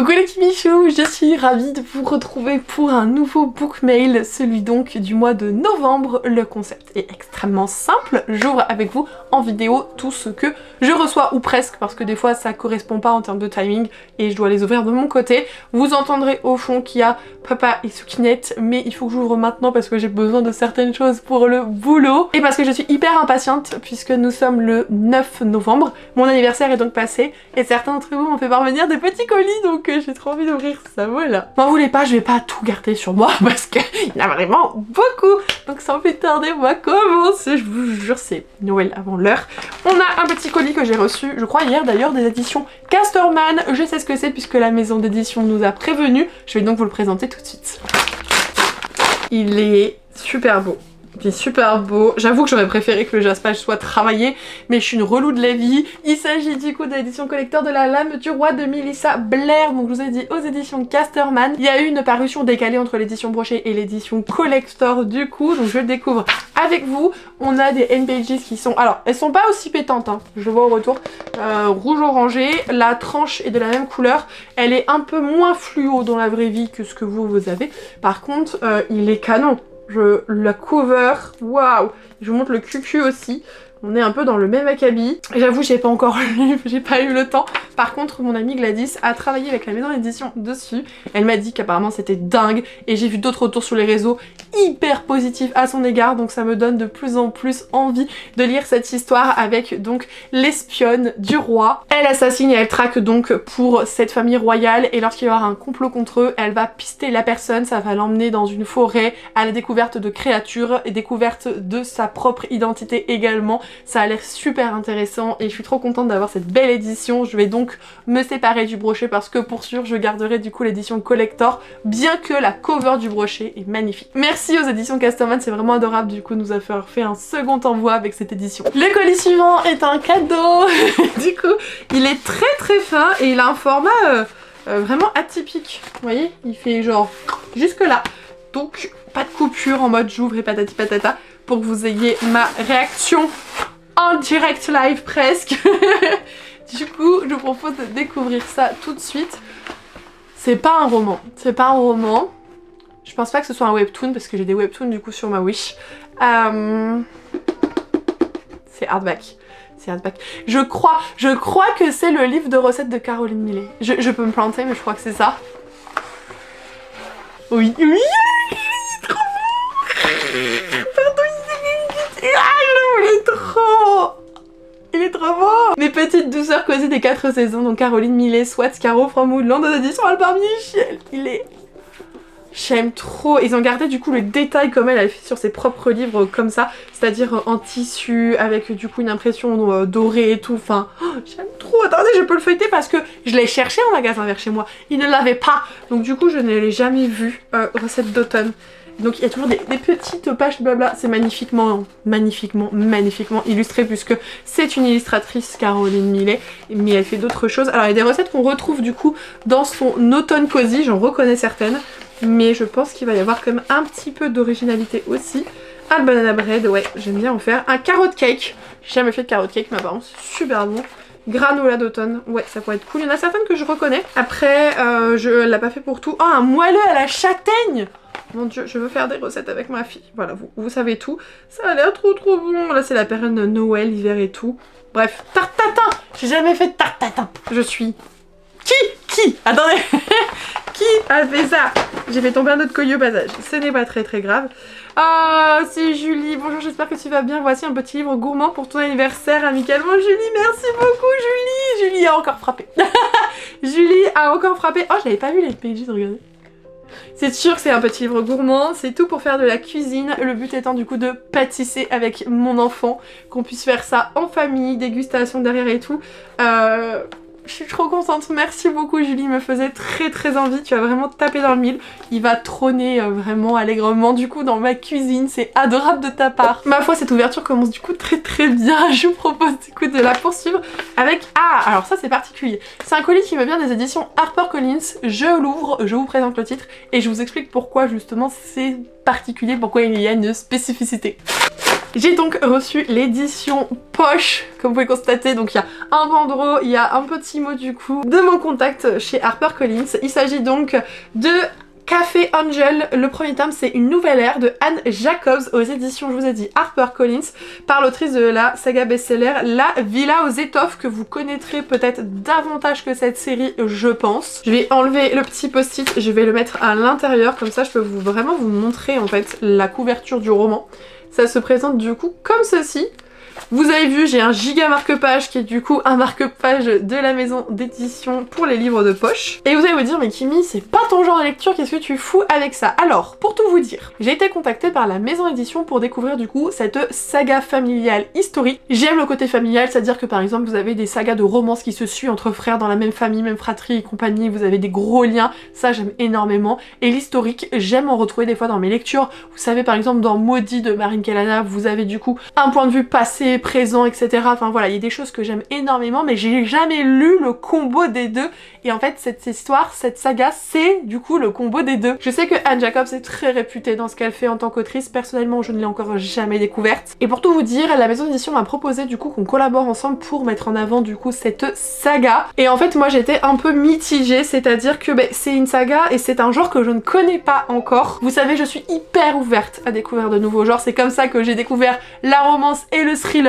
Coucou les Kimichou, je suis ravie de vous retrouver pour un nouveau book mail, celui donc du mois de novembre. Le concept est extrêmement simple, j'ouvre avec vous en vidéo tout ce que je reçois, ou presque, parce que des fois ça correspond pas en termes de timing et je dois les ouvrir de mon côté. Vous entendrez au fond qu'il y a papa et Soukinette, mais il faut que j'ouvre maintenant parce que j'ai besoin de certaines choses pour le boulot et parce que je suis hyper impatiente puisque nous sommes le 9 novembre, mon anniversaire est donc passé et certains d'entre vous m'ont fait parvenir des petits colis, donc j'ai trop envie d'ouvrir ça, voilà. M'en voulez pas, je vais pas tout garder sur moi parce qu'il y en a vraiment beaucoup. Donc sans plus tarder, on va commencer. Je vous jure, c'est Noël avant l'heure. On a un petit colis que j'ai reçu, je crois hier d'ailleurs, des éditions Casterman. Je sais ce que c'est puisque la maison d'édition nous a prévenu. Je vais donc vous le présenter tout de suite. Il est super beau. Il est super beau. J'avoue que j'aurais préféré que le jaspage soit travaillé, mais je suis une relou de la vie. Il s'agit du coup de l'édition collector de La Lame du Roi de Melissa Blair. Donc je vous ai dit aux éditions Casterman. Il y a eu une parution décalée entre l'édition brochée et l'édition collector du coup. Donc je le découvre avec vous. On a des NPages qui sont... Alors, elles sont pas aussi pétantes, hein. Je vois au retour. Rouge orangé. La tranche est de la même couleur. Elle est un peu moins fluo dans la vraie vie que ce que vous avez. Par contre, il est canon. La cover, waouh! Je vous montre le cucu aussi. On est un peu dans le même acabit. J'avoue, j'ai pas encore lu, j'ai pas eu le temps. Par contre, mon amie Gladys a travaillé avec la maison d'édition dessus. Elle m'a dit qu'apparemment c'était dingue. Et j'ai vu d'autres retours sur les réseaux hyper positifs à son égard. Donc ça me donne de plus en plus envie de lire cette histoire avec donc l'espionne du roi. Elle assassine et elle traque donc pour cette famille royale. Et lorsqu'il y aura un complot contre eux, elle va pister la personne. Ça va l'emmener dans une forêt à la découverte de créatures et découverte de sa propre identité également. Ça a l'air super intéressant et je suis trop contente d'avoir cette belle édition. Je vais donc me séparer du brochet parce que pour sûr je garderai du coup l'édition collector, bien que la cover du brochet est magnifique. Merci aux éditions Casterman, c'est vraiment adorable du coup nous avoir fait un second envoi avec cette édition. Le colis suivant est un cadeau. Du coup il est très fin et il a un format vraiment atypique. Vous voyez, il fait genre jusque là. Donc pas de coupure en mode j'ouvre et patati patata, pour que vous ayez ma réaction en direct live presque. Du coup, je vous propose de découvrir ça tout de suite. C'est pas un roman, c'est pas un roman. Je pense pas que ce soit un webtoon parce que j'ai des webtoons du coup sur ma Wish. C'est hardback. C'est hardback. Je crois que c'est le livre de recettes de Caroline Millet. Je peux me planter, mais je crois que c'est ça. Oui, oui, trop beau. Pardon, il est trop. Il est trop beau. Mes petites douceurs cosy des 4 saisons, donc Caroline Millet, Swat, Caro, From Woodland, aux éditions Albert Michel. Il est... J'aime trop. Ils ont gardé du coup le détail comme elle a fait sur ses propres livres comme ça, c'est-à-dire en tissu avec du coup une impression dorée et tout. Enfin, j'aime trop. Attendez, je peux le feuilleter parce que je l'ai cherché en magasin vers chez moi. Il ne l'avait pas, donc du coup je ne l'ai jamais vu. Recette d'automne. Donc il y a toujours des petites pages blabla. C'est magnifiquement illustré puisque c'est une illustratrice, Caroline Millet, mais elle fait d'autres choses. Alors il y a des recettes qu'on retrouve du coup dans son automne cosy, j'en reconnais certaines. Mais je pense qu'il va y avoir quand même un petit peu d'originalité aussi. Un banana bread, ouais, j'aime bien en faire. Un carrot cake, j'ai jamais fait de carrot cake, mais apparemment c'est super bon. Granola d'automne, ouais, ça pourrait être cool. Il y en a certaines que je reconnais. Après, je l'ai pas fait pour tout. Oh, un moelleux à la châtaigne! Mon dieu, je veux faire des recettes avec ma fille. Voilà, vous savez tout. Ça a l'air trop bon. Là, c'est la période de Noël, hiver et tout. Bref, tarte tatin! J'ai jamais fait de tarte tatin. Je suis... Qui attendez. Qui a fait ça? J'ai fait tomber un autre colis au passage. Ce n'est pas très grave. Ah, c'est Julie. Bonjour, j'espère que tu vas bien. Voici un petit livre gourmand pour ton anniversaire amicalement. Julie, merci beaucoup Julie. Julie a encore frappé. Julie a encore frappé. Oh, je l'avais pas vu les pages, regardez. C'est sûr que c'est un petit livre gourmand, c'est tout pour faire de la cuisine, le but étant du coup de pâtisser avec mon enfant, qu'on puisse faire ça en famille, dégustation derrière et tout. Je suis trop contente, merci beaucoup Julie, il me faisait très envie, tu as vraiment tapé dans le mille. Il va trôner vraiment allègrement du coup dans ma cuisine, c'est adorable de ta part. Ma foi, cette ouverture commence du coup très bien, je vous propose du coup de la poursuivre avec... Ah, alors ça c'est particulier, c'est un colis qui me vient des éditions HarperCollins, je l'ouvre, je vous présente le titre et je vous explique pourquoi justement c'est particulier, pourquoi il y a une spécificité. J'ai donc reçu l'édition poche, comme vous pouvez constater. Donc il y a un banderole, il y a un petit mot du coup de mon contact chez HarperCollins. Il s'agit donc de Café Angel. Le premier tome, c'est Une nouvelle ère de Anne Jacobs aux éditions, je vous ai dit, HarperCollins, par l'autrice de la saga best-seller La Villa aux étoffes, que vous connaîtrez peut-être davantage que cette série, je pense. Je vais enlever le petit post-it, je vais le mettre à l'intérieur, comme ça je peux vraiment vous montrer en fait la couverture du roman. Ça se présente du coup comme ceci. Vous avez vu, j'ai un giga marque-page qui est du coup un marque-page de la maison d'édition pour les livres de poche. Et vous allez vous dire, mais Kimi, c'est pas ton genre de lecture, qu'est-ce que tu fous avec ça? Alors, pour tout vous dire, j'ai été contactée par la maison d'édition pour découvrir du coup cette saga familiale historique. J'aime le côté familial, c'est-à-dire que par exemple vous avez des sagas de romance qui se suivent entre frères dans la même famille, même fratrie et compagnie, vous avez des gros liens, ça j'aime énormément. Et l'historique, j'aime en retrouver des fois dans mes lectures. Vous savez par exemple dans Maudit de Marine Kalana, vous avez du coup un point de vue passé, présent, etc. Enfin voilà, il y a des choses que j'aime énormément, mais j'ai jamais lu le combo des deux. Et en fait, cette histoire, cette saga, c'est du coup le combo des deux. Je sais que Anne Jacobs est très réputée dans ce qu'elle fait en tant qu'autrice. Personnellement, je ne l'ai encore jamais découverte. Et pour tout vous dire, la maison d'édition m'a proposé du coup qu'on collabore ensemble pour mettre en avant du coup cette saga. Et en fait, moi j'étais un peu mitigée, c'est-à-dire que c'est une saga et c'est un genre que je ne connais pas encore. Vous savez, je suis hyper ouverte à découvrir de nouveaux genres. C'est comme ça que j'ai découvert la romance et le thriller.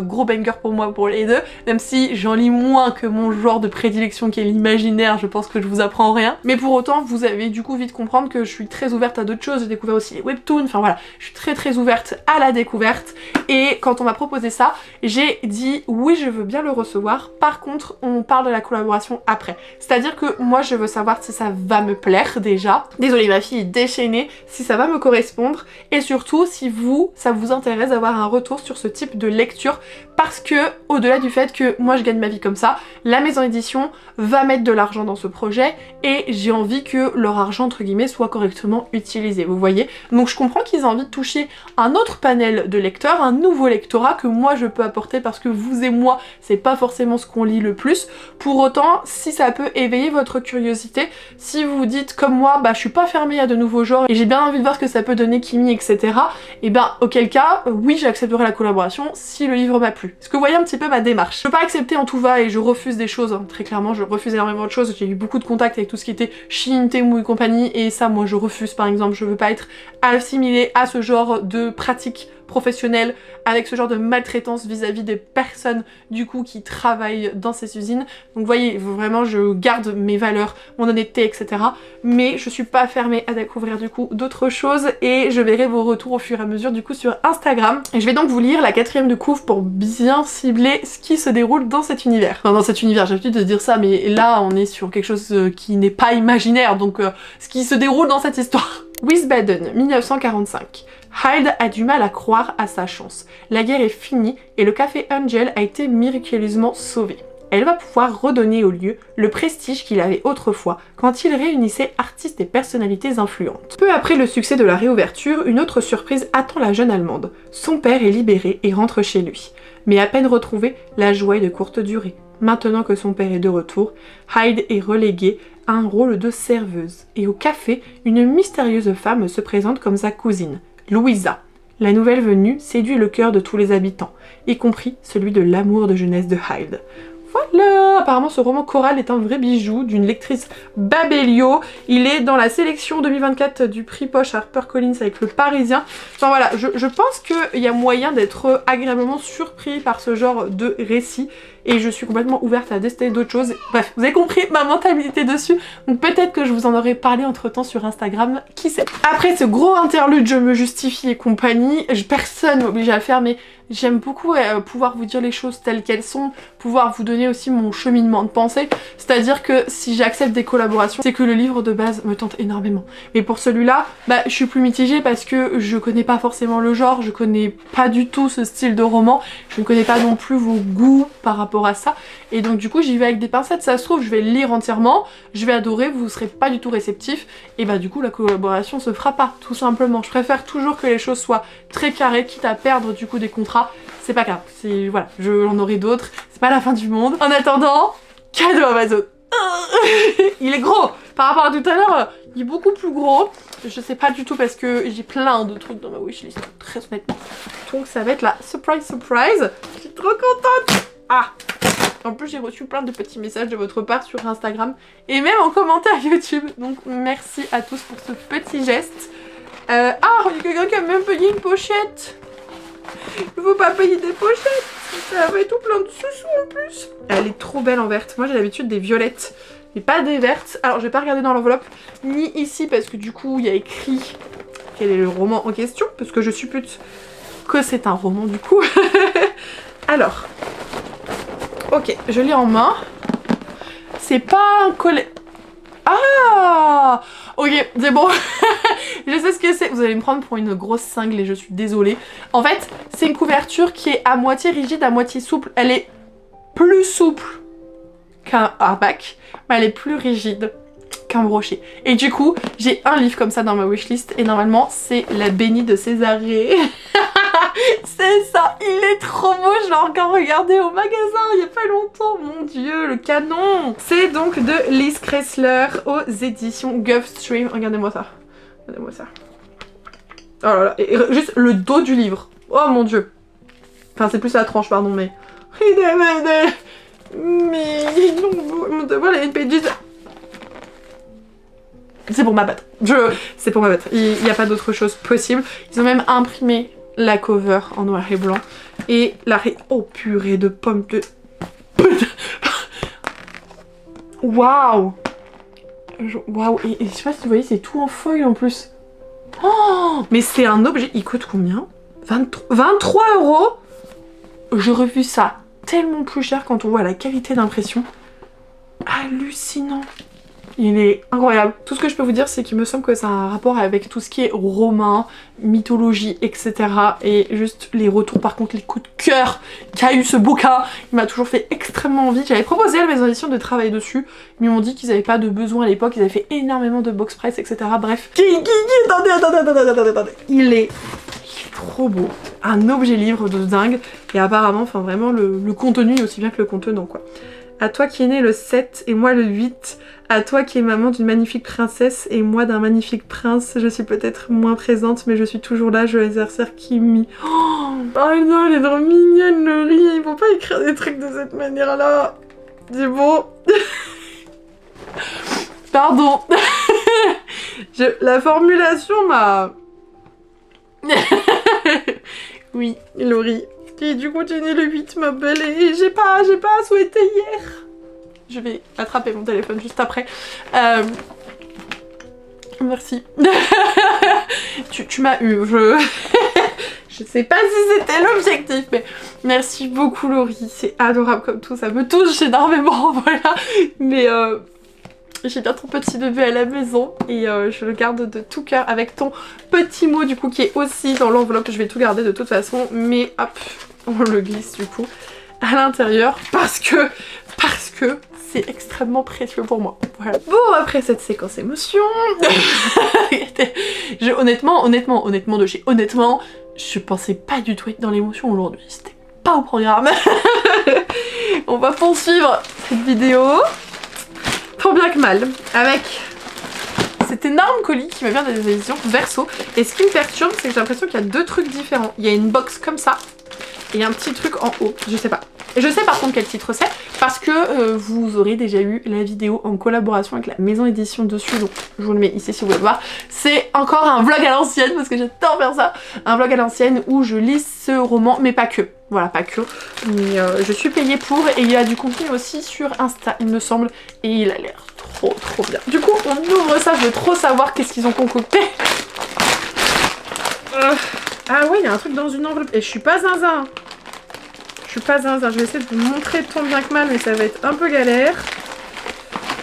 Gros banger pour moi pour les deux, même si j'en lis moins que mon genre de prédilection qui est l'imaginaire, je pense que je vous apprends rien. Mais pour autant, vous avez du coup vite comprendre que je suis très ouverte à d'autres choses. J'ai découvert aussi les webtoons, enfin voilà, je suis très ouverte à la découverte. Et quand on m'a proposé ça, j'ai dit oui, je veux bien le recevoir. Par contre, on parle de la collaboration après. C'est-à-dire que moi, je veux savoir si ça va me plaire déjà. Désolée, ma fille est déchaînée, si ça va me correspondre et surtout si ça vous intéresse d'avoir un retour sur ce type de lecture, parce que au-delà du fait que moi je gagne ma vie comme ça, la maison d'édition va mettre de l'argent dans ce projet et j'ai envie que leur argent entre guillemets soit correctement utilisé, vous voyez. Donc je comprends qu'ils aient envie de toucher un autre panel de lecteurs, un nouveau lectorat que moi je peux apporter, parce que vous et moi c'est pas forcément ce qu'on lit le plus. Pour autant, si ça peut éveiller votre curiosité, si vous vous dites comme moi, je suis pas fermée à de nouveaux genres et j'ai bien envie de voir ce que ça peut donner Kimi, etc. Et auquel cas, oui, j'accepterai la collaboration si le livre m'a plu. Est-ce que vous voyez un petit peu ma démarche? Je peux pas accepter en tout va et je refuse des choses, hein. Très clairement je refuse énormément de choses. J'ai eu beaucoup de contacts avec tout ce qui était Shein, Temu et compagnie, et ça moi je refuse par exemple. Je veux pas être assimilée à ce genre de pratique professionnelle, avec ce genre de maltraitance vis-à-vis des personnes du coup qui travaillent dans ces usines. Donc vous voyez, vraiment je garde mes valeurs, mon honnêteté, etc. Mais je suis pas fermée à découvrir du coup d'autres choses et je verrai vos retours au fur et à mesure du coup sur Instagram. Et je vais donc vous lire la 4e de couve pour bien cibler ce qui se déroule dans cet univers. Enfin dans cet univers, j'ai l'habitude de dire ça, mais là on est sur quelque chose qui n'est pas imaginaire, donc ce qui se déroule dans cette histoire. Wiesbaden, 1945. Hyde a du mal à croire à sa chance. La guerre est finie et le café Angel a été miraculeusement sauvé. Elle va pouvoir redonner au lieu le prestige qu'il avait autrefois quand il réunissait artistes et personnalités influentes. Peu après le succès de la réouverture, une autre surprise attend la jeune Allemande. Son père est libéré et rentre chez lui. Mais à peine retrouvé, la joie est de courte durée. Maintenant que son père est de retour, Hyde est reléguée à un rôle de serveuse. Et au café, une mystérieuse femme se présente comme sa cousine, Louisa. La nouvelle venue séduit le cœur de tous les habitants, y compris celui de l'amour de jeunesse de Hyde. Voilà, apparemment ce roman choral est un vrai bijou d'une lectrice Babelio. Il est dans la sélection 2024 du prix Poche HarperCollins avec Le Parisien. Enfin voilà, je pense qu'il y a moyen d'être agréablement surpris par ce genre de récit. Et je suis complètement ouverte à tester d'autres choses. Bref, vous avez compris ma mentalité dessus. Donc peut-être que je vous en aurais parlé entre temps sur Instagram, qui sait. Après ce gros interlude, je me justifie et compagnie. Personne m'oblige à le faire, mais j'aime beaucoup pouvoir vous dire les choses telles qu'elles sont, pouvoir vous donner aussi mon cheminement de pensée. C'est-à-dire que si j'accepte des collaborations, c'est que le livre de base me tente énormément. Mais pour celui-là, je suis plus mitigée parce que je connais pas forcément le genre, je connais pas du tout ce style de roman, je ne connais pas non plus vos goûts par rapport à ça, et donc du coup j'y vais avec des pincettes. Ça se trouve je vais le lire entièrement, je vais adorer, vous serez pas du tout réceptif, et du coup la collaboration se fera pas, tout simplement. Je préfère toujours que les choses soient très carrées, quitte à perdre du coup des contrats, c'est pas grave, voilà, j'en aurai d'autres, c'est pas la fin du monde. En attendant, cadeau Amazon. Il est gros par rapport à tout à l'heure, il est beaucoup plus gros. Je sais pas du tout parce que j'ai plein de trucs dans ma wishlist, très honnêtement. Donc ça va être la surprise surprise. Je suis trop contente. Ah, en plus j'ai reçu plein de petits messages de votre part sur Instagram et même en commentaire YouTube. Donc merci à tous pour ce petit geste. Ah, il y a quelqu'un qui a même payé une pochette. Il faut pas payer des pochettes. Ça va être tout plein de sous en plus. Elle est trop belle en verte. Moi j'ai l'habitude des violettes. Mais pas des vertes. Alors je vais pas regarder dans l'enveloppe ni ici parce que du coup il y a écrit quel est le roman en question parce que je suppute que c'est un roman du coup. Alors, ok, je l'ai en main. C'est pas un collet. Ah, ok, c'est bon. Je sais ce que c'est. Vous allez me prendre pour une grosse cingle et je suis désolée. En fait, c'est une couverture qui est à moitié rigide, à moitié souple. Elle est plus souple qu'un hardback, mais elle est plus rigide qu'un brochet. Et du coup, j'ai un livre comme ça dans ma wishlist et normalement, c'est La Bénie de Césarée. C'est ça, il est trop beau, je l'ai encore regardé au magasin il y a pas longtemps, mon dieu, le canon. C'est donc de Liz Kressler aux éditions Gulfstream. Regardez-moi ça, regardez-moi ça. Oh là là, et juste le dos du livre, oh mon dieu. Enfin c'est plus la tranche, pardon, mais... Mais... Voilà, une pages... C'est pour ma batte. C'est pour ma batte. Il n'y a pas d'autre chose possible. Ils ont même imprimé la cover en noir et blanc. Et la... Oh purée de pommes de... Waouh. Waouh. Et je sais pas si vous voyez, c'est tout en foil en plus. Oh, mais c'est un objet. Il coûte combien? 23 €. Je refuse ça tellement plus cher quand on voit la qualité d'impression. Hallucinant. Il est incroyable. Tout ce que je peux vous dire, c'est qu'il me semble que ça a un rapport avec tout ce qui est romain, mythologie, etc. Et juste les retours, par contre, les coups de cœur qu'a eu ce bouquin, il m'a toujours fait extrêmement envie. J'avais proposé à la maison d'édition de travailler dessus, mais ils m'ont dit qu'ils n'avaient pas de besoin à l'époque, ils avaient fait énormément de box press, etc. Bref. Attendez. Il est trop beau. Un objet livre de dingue. Et apparemment, enfin vraiment, le contenu est aussi bien que le contenant, quoi. À toi qui est né le 7 et moi le 8. À toi qui es maman d'une magnifique princesse et moi d'un magnifique prince. Je suis peut-être moins présente mais je suis toujours là, je exerce Kimi. Oh non, elle est trop mignonne, Laurie. Il faut pas écrire des trucs de cette manière-là. C'est bon. Pardon. La formulation m'a... Oui, Laurie. Et du coup, tu es née le 8, ma belle, et j'ai pas souhaité hier. Je vais attraper mon téléphone juste après. Merci. tu m'as eu. Je sais pas si c'était l'objectif, mais merci beaucoup, Laurie. C'est adorable comme tout, ça me touche énormément, voilà. Mais j'ai bien ton petit bébé à la maison et je le garde de tout cœur avec ton petit mot du coup qui est aussi dans l'enveloppe. Je vais tout garder de toute façon, mais hop, on le glisse du coup à l'intérieur parce que c'est extrêmement précieux pour moi. Voilà. Bon, après cette séquence émotion, honnêtement, je pensais pas du tout être dans l'émotion aujourd'hui. C'était pas au programme. On va poursuivre cette vidéo. Tant bien que mal, avec cet énorme colis qui me vient des éditions Verso. Et ce qui me perturbe, c'est que j'ai l'impression qu'il y a deux trucs différents. Il y a une box comme ça, et un petit truc en haut, je sais pas. Et je sais par contre quel titre c'est, parce que vous aurez déjà eu la vidéo en collaboration avec la maison d'édition dessus, donc je vous le mets ici si vous voulez voir. C'est encore un vlog à l'ancienne, parce que j'adore faire ça. Un vlog à l'ancienne où je lis ce roman, mais pas que. Voilà, pas que. Mais je suis payée pour, et il y a du contenu aussi sur Insta, il me semble, et il a l'air trop bien. Du coup, on ouvre ça, je veux trop savoir qu'est-ce qu'ils ont concocté. Ah ouais, il y a un truc dans une enveloppe, et je suis pas zinzin. Je vais essayer de vous montrer tant bien que mal, mais ça va être un peu galère.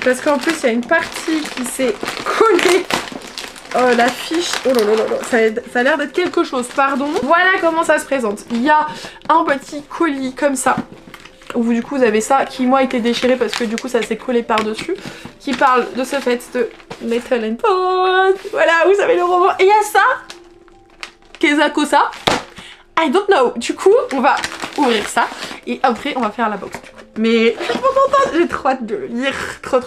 Parce qu'en plus, il y a une partie qui s'est collée. Oh, la fiche. Oh là là là là. Ça a l'air d'être quelque chose, pardon. Voilà comment ça se présente. Il y a un petit colis comme ça. Où du coup, vous avez ça qui, moi, a été déchiré parce que du coup, ça s'est collé par-dessus. Qui parle de ce fait de Metal and Pot. Voilà, vous avez le roman. Et il y a ça. Kezakosa. I don't know. Du coup, on va ouvrir ça et après on va faire la box. Mais je suis trop contente, j'ai trop hâte de le lire, trop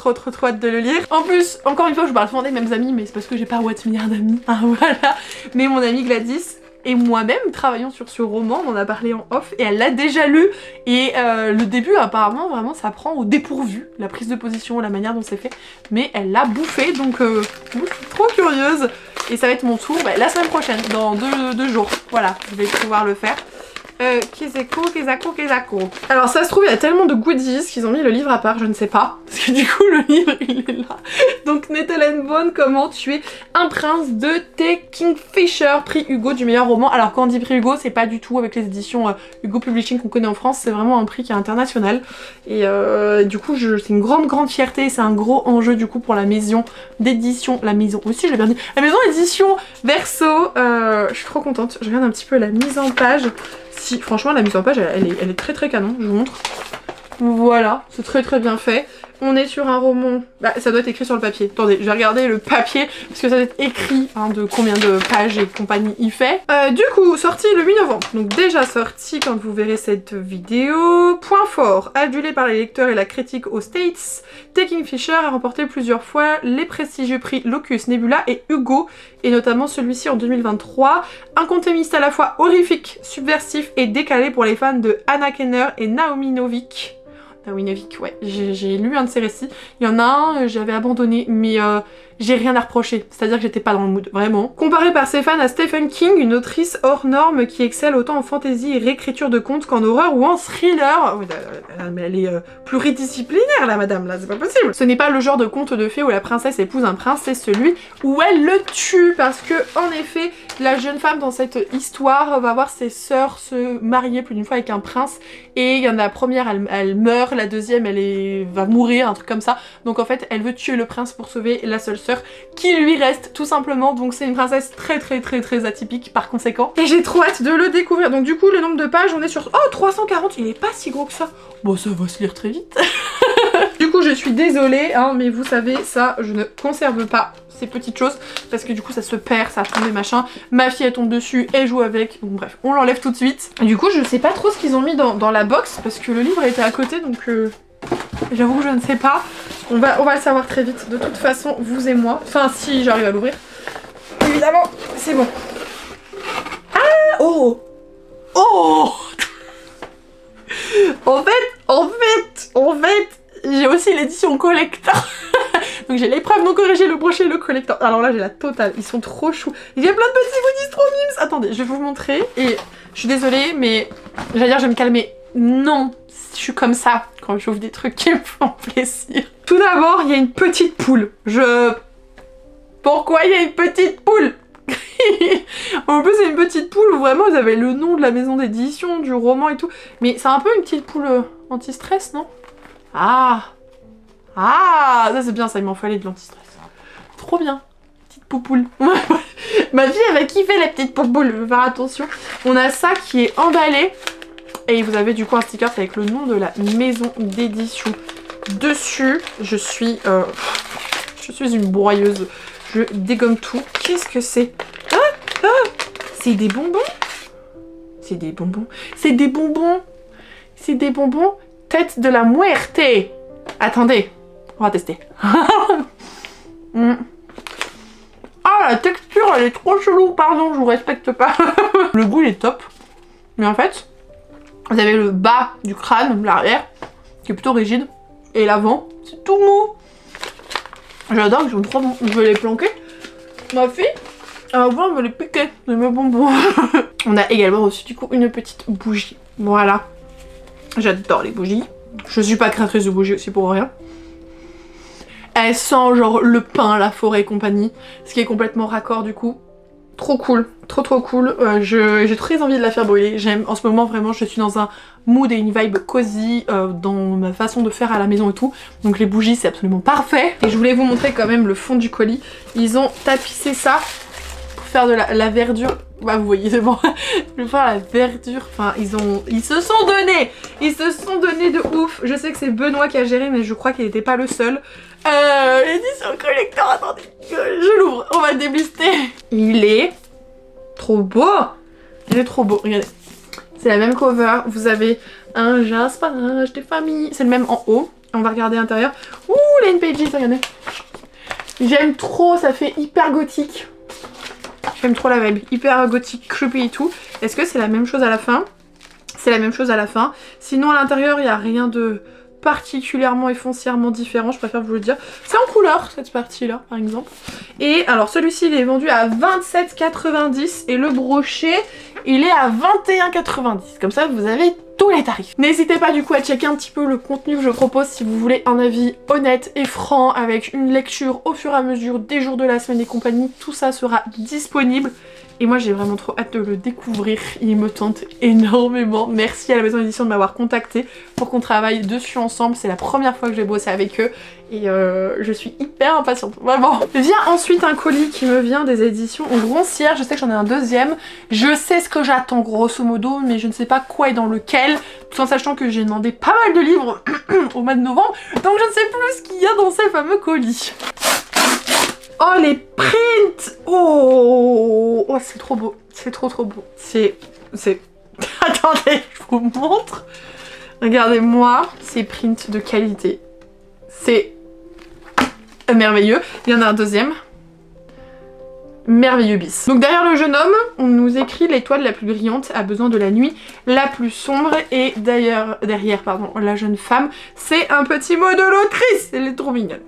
hâte de le lire. En plus, encore une fois, je vous parle souvent des mêmes amis, mais c'est parce que j'ai pas What milliard d'amis, hein, voilà. Mais mon amie Gladys et moi-même travaillons sur ce roman, on en a parlé en off, et elle l'a déjà lu. Et le début, apparemment, vraiment, ça prend au dépourvu, la prise de position, la manière dont c'est fait. Mais elle l'a bouffé, donc je suis trop curieuse. Et ça va être mon tour la semaine prochaine, dans deux jours. Voilà, je vais pouvoir le faire. Kezako. Alors ça se trouve il y a tellement de goodies qu'ils ont mis le livre à part, je ne sais pas. Parce que du coup le livre il est là. Donc Nettle Bone, comment tuer un prince de T. Kingfisher, prix Hugo du meilleur roman. Alors quand on dit prix Hugo, c'est pas du tout avec les éditions Hugo Publishing qu'on connaît en France, c'est vraiment un prix qui est international. Et du coup c'est une grande fierté, c'est un gros enjeu du coup pour la maison d'édition. La maison, aussi j'ai bien dit. La maison d'édition Verso. Je suis trop contente, je regarde un petit peu la mise en page. Si, franchement la mise en page elle est très canon, je vous montre. Voilà, c'est très bien fait. On est sur un roman, ça doit être écrit sur le papier. Attendez, je vais regarder le papier parce que ça doit être écrit de combien de pages et compagnie il fait. Du coup, sorti le 8 novembre, donc déjà sorti quand vous verrez cette vidéo. Point fort, adulé par les lecteurs et la critique aux States, T. Kingfisher a remporté plusieurs fois les prestigieux prix Locus, Nebula et Hugo, et notamment celui-ci en 2023. Un conte féministe à la fois horrifique, subversif et décalé pour les fans de Anna Kenner et Naomi Novik. Ouais, j'ai lu un de ses récits. Il y en a un, j'avais abandonné, mais j'ai rien à reprocher. C'est-à-dire que j'étais pas dans le mood, vraiment. Comparé par ses fans à Stephen King, une autrice hors norme qui excelle autant en fantasy et réécriture de contes qu'en horreur ou en thriller. Mais elle est pluridisciplinaire, la madame, là, c'est pas possible. Ce n'est pas le genre de conte de fées où la princesse épouse un prince, c'est celui où elle le tue. Parce que, en effet, la jeune femme dans cette histoire va voir ses sœurs se marier plus d'une fois avec un prince. Et il y en a la première, elle meurt, la deuxième, va mourir, un truc comme ça. Donc en fait, elle veut tuer le prince pour sauver la seule sœur qui lui reste, tout simplement. Donc c'est une princesse très atypique par conséquent. Et j'ai trop hâte de le découvrir. Donc du coup, le nombre de pages, on est sur... Oh, 340, il est pas si gros que ça. Bon, ça va se lire très vite. Du coup, je suis désolée, hein, mais vous savez, ça, je ne conserve pas ces petites choses parce que du coup ça se perd, ça tombe des machins. Ma fille elle tombe dessus, elle joue avec, donc bref, on l'enlève tout de suite. Du coup je sais pas trop ce qu'ils ont mis dans la box parce que le livre était à côté, donc j'avoue je ne sais pas. On va le savoir très vite, de toute façon, vous et moi. Enfin si j'arrive à l'ouvrir. Évidemment, c'est bon. Ah, oh En fait, j'ai aussi l'édition collector. Donc j'ai l'épreuve non corrigée, le brochet, le collector. Alors là j'ai la totale, ils sont trop choux. Il y a plein de petits goodies trop mimes. Attendez, je vais vous montrer. Et je suis désolée, mais j'allais dire je vais me calmer. Non, je suis comme ça quand j'ouvre des trucs qui me font plaisir. Tout d'abord, il y a une petite poule. Pourquoi il y a une petite poule? En plus c'est une petite poule où vraiment vous avez le nom de la maison d'édition, du roman et tout. Mais c'est un peu une petite poule anti-stress, non? Ah, ça c'est bien, ça il m'en fallait de l'anti-stress. Trop bien, petite poupoule. Ma fille elle va kiffer la petite poupoule, je vais faire attention. On a ça qui est emballé. Et vous avez du coup un sticker avec le nom de la maison d'édition dessus. Je suis une broyeuse. Je dégomme tout. Qu'est-ce que c'est? C'est des bonbons. C'est des bonbons. C'est des bonbons. C'est des bonbons. Tête de la muerte. Attendez. On va tester. Ah, la texture, elle est trop chelou. Pardon, je vous respecte pas. Le goût, il est top. Mais en fait, vous avez le bas du crâne, l'arrière, qui est plutôt rigide. Et l'avant, c'est tout mou. J'adore, ils sont trop bons. Je vais les planquer. Ma fille, elle va pouvoir me les piquer de mes bonbons. On a également reçu du coup une petite bougie. Voilà. J'adore les bougies. Je suis pas créatrice de bougies aussi pour rien. Elle sent genre le pin, la forêt et compagnie. Ce qui est complètement raccord du coup. Trop cool, trop cool. J'ai très envie de la faire brûler. J'aime en ce moment vraiment, je suis dans un mood et une vibe cosy dans ma façon de faire à la maison et tout. Donc les bougies c'est absolument parfait. Et je voulais vous montrer quand même le fond du colis. Ils ont tapissé ça pour faire de la verdure. Bah vous voyez c'est bon. Je vais faire la verdure. Enfin ils se sont donnés. Ils se sont donnés de ouf. Je sais que c'est Benoît qui a géré mais je crois qu'il n'était pas le seul. Édition collector, attendez, je l'ouvre, on va le déblister. Il est trop beau. Il est trop beau, regardez. C'est la même cover, vous avez Un jaspage des familles. C'est le même en haut. On va regarder l'intérieur. Ouh, les pages, regardez. J'aime trop, ça fait hyper gothique. J'aime trop la vibe, hyper gothique, creepy et tout. Est-ce que c'est la même chose à la fin? C'est la même chose à la fin. Sinon à l'intérieur, il n'y a rien de particulièrement et foncièrement différent, je préfère vous le dire. C'est en couleur cette partie-là, par exemple. Et alors celui-ci, il est vendu à 27,90 et le brochet, il est à 21,90. Comme ça, vous avez tous les tarifs. N'hésitez pas du coup à checker un petit peu le contenu que je propose si vous voulez un avis honnête et franc avec une lecture au fur et à mesure des jours de la semaine et compagnie. Tout ça sera disponible. Et moi j'ai vraiment trop hâte de le découvrir, il me tente énormément. Merci à la maison d'édition de m'avoir contacté pour qu'on travaille dessus ensemble. C'est la première fois que je vais bosser avec eux et je suis hyper impatiente, vraiment. Vient ensuite un colis qui me vient des éditions Roncière. Je sais que j'en ai un deuxième. Je sais ce que j'attends grosso modo, mais je ne sais pas quoi est dans lequel, tout en sachant que j'ai demandé pas mal de livres au mois de novembre, donc je ne sais plus ce qu'il y a dans ces fameux colis. Oh les prints! Oh, oh c'est trop beau, c'est trop beau. C'est... Attendez, je vous montre. Regardez-moi ces prints de qualité. C'est merveilleux. Il y en a un deuxième. Merveilleux bis. Donc derrière le jeune homme, on nous écrit l'étoile la plus brillante a besoin de la nuit la plus sombre. Et derrière la jeune femme, c'est un petit mot de l'autrice. Elle est trop mignonne.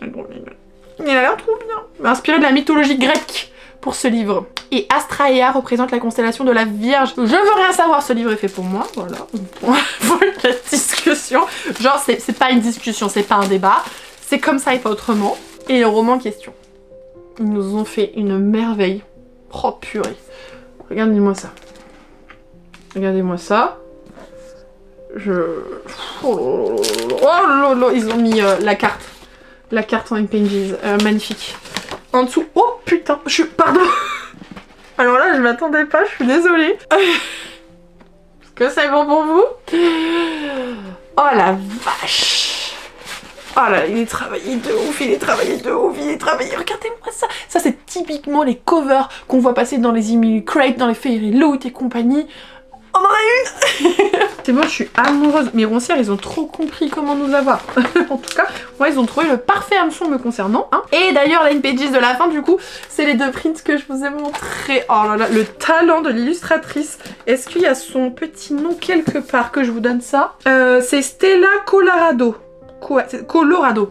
Elle est trop mignonne. Il a l'air trop bien. Inspiré de la mythologie grecque pour ce livre. Et Astraea représente la constellation de la Vierge. Je veux rien savoir, ce livre est fait pour moi. Voilà. Pour la discussion. Genre, c'est pas une discussion, c'est pas un débat. C'est comme ça et pas autrement. Et le roman en question. Ils nous ont fait une merveille. Oh purée. Regardez-moi ça. Regardez-moi ça. Oh là là. Ils ont mis la carte. La carte en pages, magnifique. En dessous, oh putain, pardon. Alors là, je m'attendais pas, je suis désolée. Est-ce que c'est bon pour vous? Oh la vache. Oh là, il est travaillé de ouf, il est travaillé de ouf, il est travaillé. Regardez-moi ça. Ça, c'est typiquement les covers qu'on voit passer dans les Emily Crate, dans les Fairy Loot et compagnie. On en a une. C'est bon, je suis amoureuse. Mes roncières, ils ont trop compris comment nous avoir. En tout cas, moi, ils ont trouvé le parfait hameçon me concernant. Hein. Et d'ailleurs, la pages de la fin, du coup, c'est les deux prints que je vous ai montrés. Oh là là, le talent de l'illustratrice. Est-ce qu'il y a son petit nom quelque part que je vous donne ça? C'est Stella Colorado.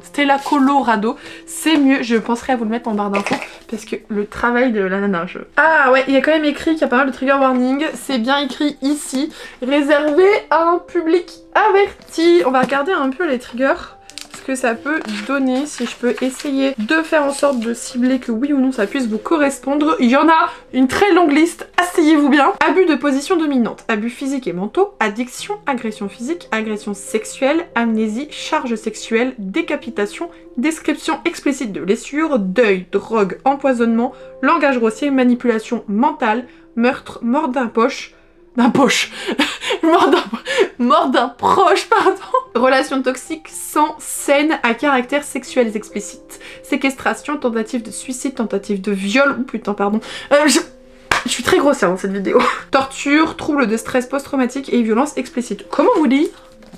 Stella Colorado, c'est mieux, je penserai à vous le mettre en barre d'infos parce que le travail de la nana, Ah ouais, il y a quand même écrit qu'il y a pas mal de trigger warning, c'est bien écrit ici, réservé à un public averti. On va regarder un peu les triggers, ce que ça peut donner, si je peux essayer de faire en sorte de cibler que oui ou non ça puisse vous correspondre. Il y en a une très longue liste, asseyez-vous bien. Abus de position dominante, abus physiques et mentaux, addiction, agression physique, agression sexuelle, amnésie, charge sexuelle, décapitation, description explicite de blessures, deuil, drogue, empoisonnement, langage grossier, manipulation mentale, meurtre, mort d'un proche, pardon. Relation toxique sans scène à caractère sexuel explicite. Séquestration, tentative de suicide, tentative de viol. Oh putain, pardon. Je suis très grossière dans cette vidéo. Torture, trouble de stress post-traumatique et violence explicite. Comment vous dire?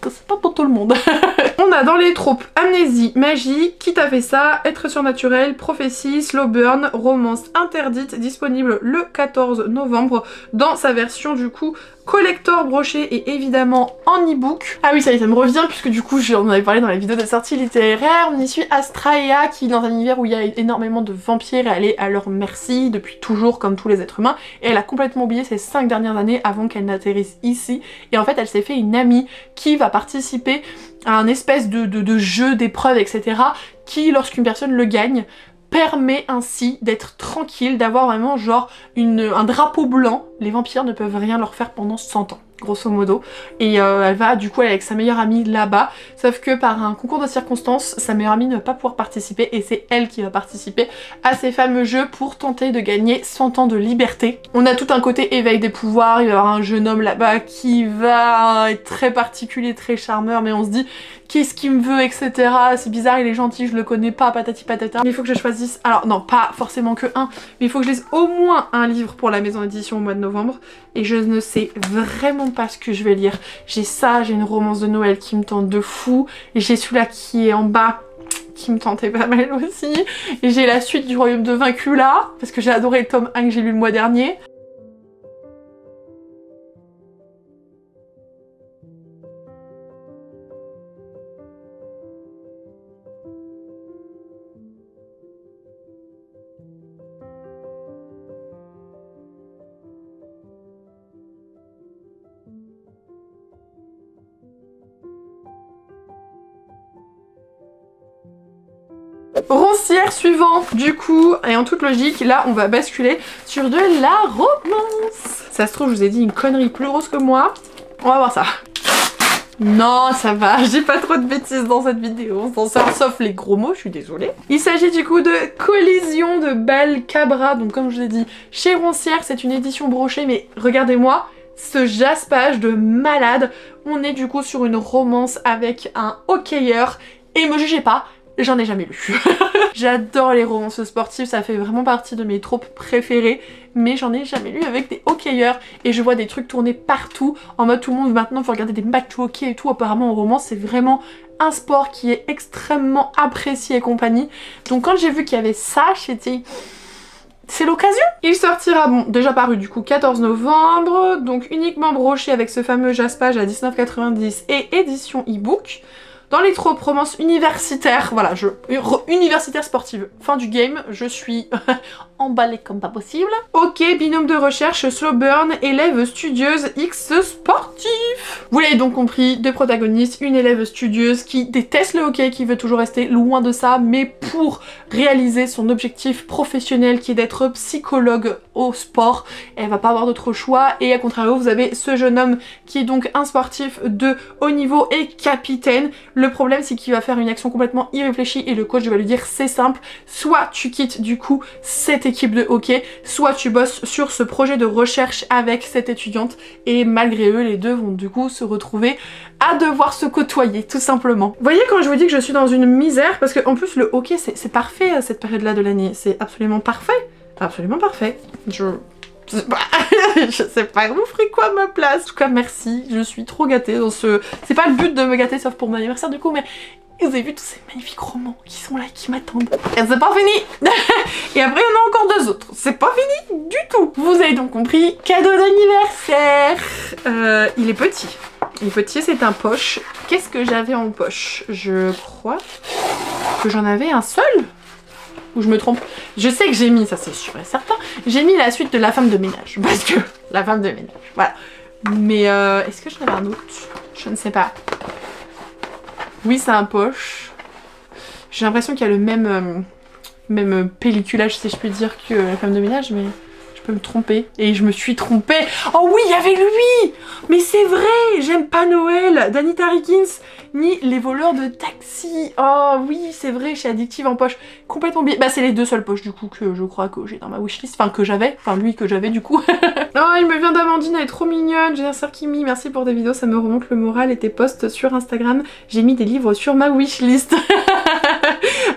C'est pas pour tout le monde. On a dans les tropes amnésie, magie, qui t'a fait ça, être surnaturel, prophétie, slow burn, romance interdite, disponible le 14 novembre dans sa version du coup collector brochet et évidemment en e-book. Ah oui, ça y est, ça me revient puisque du coup j'en avais parlé dans les vidéos de sortie littéraire. On y suit Astraea qui dans un univers où il y a énormément de vampires, elle est à leur merci depuis toujours comme tous les êtres humains et elle a complètement oublié ces 5 dernières années avant qu'elle n'atterrisse ici et en fait elle s'est fait une amie qui va participer à un espèce de jeu, d'épreuve, etc. qui lorsqu'une personne le gagne permet ainsi d'être tranquille, d'avoir vraiment genre un drapeau blanc. Les vampires ne peuvent rien leur faire pendant 100 ans, grosso modo. Et elle va du coup aller avec sa meilleure amie là-bas, sauf que par un concours de circonstances, sa meilleure amie ne va pas pouvoir participer et c'est elle qui va participer à ces fameux jeux pour tenter de gagner 100 ans de liberté. On a tout un côté éveil des pouvoirs, il va y avoir un jeune homme là-bas qui va être très particulier, très charmeur, mais on se dit qu'est-ce qu'il me veut, etc. C'est bizarre, il est gentil, je le connais pas, patati patata. Mais il faut que je choisisse, alors non, pas forcément que un, mais il faut que je lise au moins un livre pour la maison d'édition au mois de novembre. Et je ne sais vraiment attention parce que je vais lire. J'ai ça, j'ai une romance de Noël qui me tente de fou. Et j'ai celui-là qui est en bas qui me tentait pas mal aussi. Et j'ai la suite du Royaume de Vaincus là, parce que j'ai adoré le tome 1 que j'ai lu le mois dernier. Roncière suivant, du coup, et en toute logique, là on va basculer sur de la romance. Ça se trouve, je vous ai dit une connerie plus grosse que moi. On va voir ça. Non, ça va, j'ai pas trop de bêtises dans cette vidéo, sauf les gros mots, je suis désolée. Il s'agit du coup de Collision de Bal Cabra, donc comme je vous ai dit, chez Roncière, c'est une édition brochée, mais regardez-moi ce jaspage de malade. On est du coup sur une romance avec un hockeyeur, et me jugez pas, j'en ai jamais lu. J'adore les romances sportives, ça fait vraiment partie de mes tropes préférées, mais j'en ai jamais lu avec des hockeyeurs. Et je vois des trucs tourner partout, en mode tout le monde maintenant faut regarder des matchs de hockey et tout. Apparemment en romance c'est vraiment un sport qui est extrêmement apprécié et compagnie. Donc quand j'ai vu qu'il y avait ça, j'étais... c'est l'occasion. Il sortira, bon, déjà paru du coup 14 novembre, donc uniquement broché avec ce fameux jaspage à 19,90 et édition e-book. Dans les tropes romance universitaire, voilà, universitaire sportive, fin du game, je suis emballée comme pas possible. Ok, binôme de recherche, slow burn, élève studieuse X sportif. Vous l'avez donc compris, deux protagonistes, une élève studieuse qui déteste le hockey, qui veut toujours rester loin de ça, mais pour réaliser son objectif professionnel qui est d'être psychologue au sport, elle va pas avoir d'autre choix. Et à contrario, vous avez ce jeune homme qui est donc un sportif de haut niveau et capitaine. Le problème c'est qu'il va faire une action complètement irréfléchie et le coach va lui dire c'est simple, soit tu quittes du coup cette équipe de hockey, soit tu bosses sur ce projet de recherche avec cette étudiante, et malgré eux les deux vont du coup se retrouver à devoir se côtoyer tout simplement. Vous voyez quand je vous dis que je suis dans une misère, parce que en plus le hockey c'est parfait à cette période là de l'année, c'est absolument parfait, absolument parfait. Je sais pas, vous ferez quoi à ma place? En tout cas merci, je suis trop gâtée dans ce... C'est pas le but de me gâter sauf pour mon anniversaire du coup, mais vous avez vu tous ces magnifiques romans qui sont là, qui m'attendent. Et c'est pas fini. Et après il y en a encore deux autres, c'est pas fini du tout. Vous avez donc compris, cadeau d'anniversaire. Il est petit. Il est petit, c'est un poche. Qu'est-ce que j'avais en poche? Je crois que j'en avais un seul. Ou je me trompe? Je sais que j'ai mis, ça c'est sûr et certain, j'ai mis la suite de La Femme de Ménage, parce que La Femme de Ménage, voilà. Mais est-ce que j'en avais un autre? Je ne sais pas. Oui, c'est un poche. J'ai l'impression qu'il y a le même pelliculage, si je puis dire, que La Femme de Ménage, mais je peux me tromper. Et je me suis trompée. Oh oui, il y avait lui! Mais c'est vrai, j'aime pas Noël d'Anita Higgins, ni Les voleurs de taxi. Oh oui, c'est vrai, chez Addictive en poche. Complètement bien. Bah c'est les deux seules poches du coup que je crois que j'ai dans ma wishlist. Enfin que j'avais, enfin lui que j'avais du coup. Oh, il me vient d'Amandine, elle est trop mignonne. J'ai un sœur Kimi, merci pour tes vidéos, ça me remonte le moral et tes posts sur Instagram. J'ai mis des livres sur ma wishlist.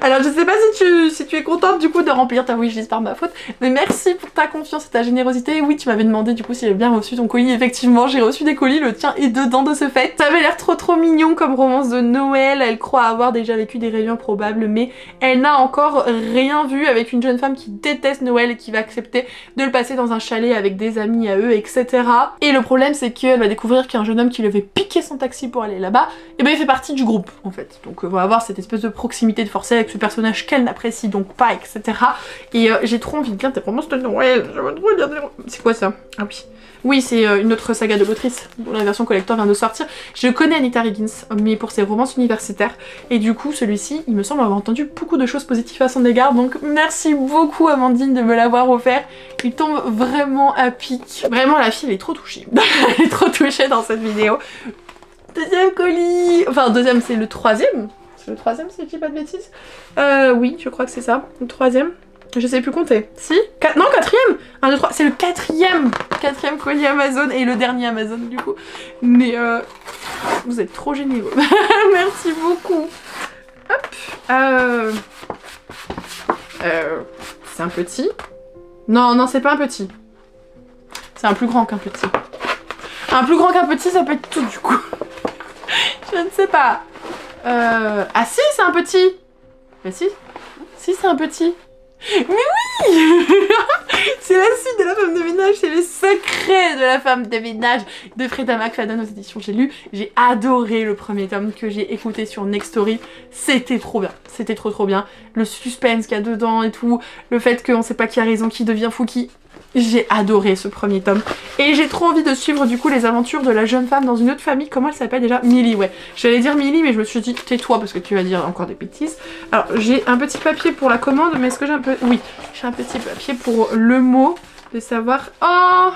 Alors je sais pas si tu es contente du coup de remplir ta wishlist par ma faute, mais merci pour ta confiance et ta générosité. Oui, tu m'avais demandé du coup si j'avais bien reçu ton colis. Effectivement, j'ai reçu des colis, le tien est dedans de ce fait. Ça avait l'air trop mignon comme romance de Noël. Elle croit avoir déjà vécu des réunions probables, mais elle n'a encore rien vu, avec une jeune femme qui déteste Noël et qui va accepter de le passer dans un chalet avec des amis à eux, etc. Et le problème c'est qu'elle va découvrir qu'il y a un jeune homme qui lui avait piqué son taxi pour aller là-bas, et ben il fait partie du groupe en fait. Donc on va avoir cette espèce de proximité de forcée avec ce personnage qu'elle n'apprécie donc pas, etc. Et j'ai trop envie de lire des romances de Noël. Je veux trop lire des... C'est quoi ça? Ah oui. Oui, c'est une autre saga de l'autrice, dont la version collector vient de sortir. Je connais Anita Higgins, mais pour ses romances universitaires. Et du coup, celui-ci, il me semble avoir entendu beaucoup de choses positives à son égard. Donc merci beaucoup Amandine de me l'avoir offert. Il tombe vraiment à pic. Vraiment, la fille, elle est trop touchée. Elle est trop touchée dans cette vidéo. Deuxième colis. Enfin, deuxième, c'est le troisième. C'est le troisième, si je dis pas de bêtises. Oui, je crois que c'est ça. Le troisième. Je sais plus compter. Si? Non, quatrième! 1, 2, 3. C'est le quatrième colis Amazon et le dernier Amazon du coup. Mais vous êtes trop généreux. Merci beaucoup. Hop. C'est un petit. Non, c'est pas un petit. C'est un plus grand qu'un petit. Un plus grand qu'un petit, ça peut être tout du coup. Je ne sais pas. Ah si, c'est un petit. Bah si. Si, c'est un petit. Mais oui. C'est la suite de La Femme de Ménage, c'est les secrets de La Femme de Ménage de Freda McFadden aux éditions J'ai lu. J'ai adoré le premier tome que j'ai écouté sur Nextory. C'était trop bien, c'était trop bien. Le suspense qu'il y a dedans et tout, le fait qu'on sait pas qui a raison, qui devient fou, qui... J'ai adoré ce premier tome. Et j'ai trop envie de suivre du coup les aventures de la jeune femme dans une autre famille. Comment elle s'appelle déjà? Millie, ouais. J'allais dire Millie, mais je me suis dit tais-toi parce que tu vas dire encore des bêtises. Alors j'ai un petit papier pour la commande, mais est-ce que j'ai un peu... Oui, j'ai un petit papier pour le mot de savoir... Oh,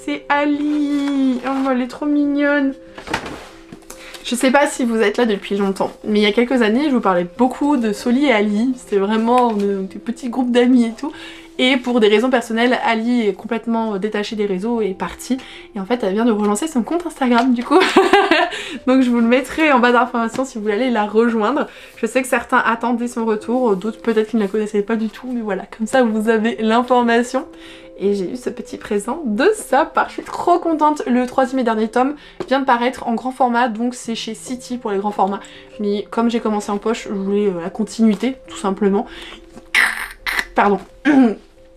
c'est Ali. Oh, elle est trop mignonne. Je sais pas si vous êtes là depuis longtemps, mais il y a quelques années, je vous parlais beaucoup de Soli et Ali. C'était vraiment des petits groupes d'amis et tout. Et pour des raisons personnelles, Ali est complètement détachée des réseaux et est partie. Et en fait, elle vient de relancer son compte Instagram du coup. Donc je vous le mettrai en bas d'informations si vous voulez aller la rejoindre. Je sais que certains attendaient son retour, d'autres peut-être qu'ils ne la connaissaient pas du tout. Mais voilà, comme ça vous avez l'information. Et j'ai eu ce petit présent de sa part. Je suis trop contente. Le 3e et dernier tome vient de paraître en grand format. Donc c'est chez City pour les grands formats. Mais comme j'ai commencé en poche, je voulais la continuité, tout simplement. Pardon.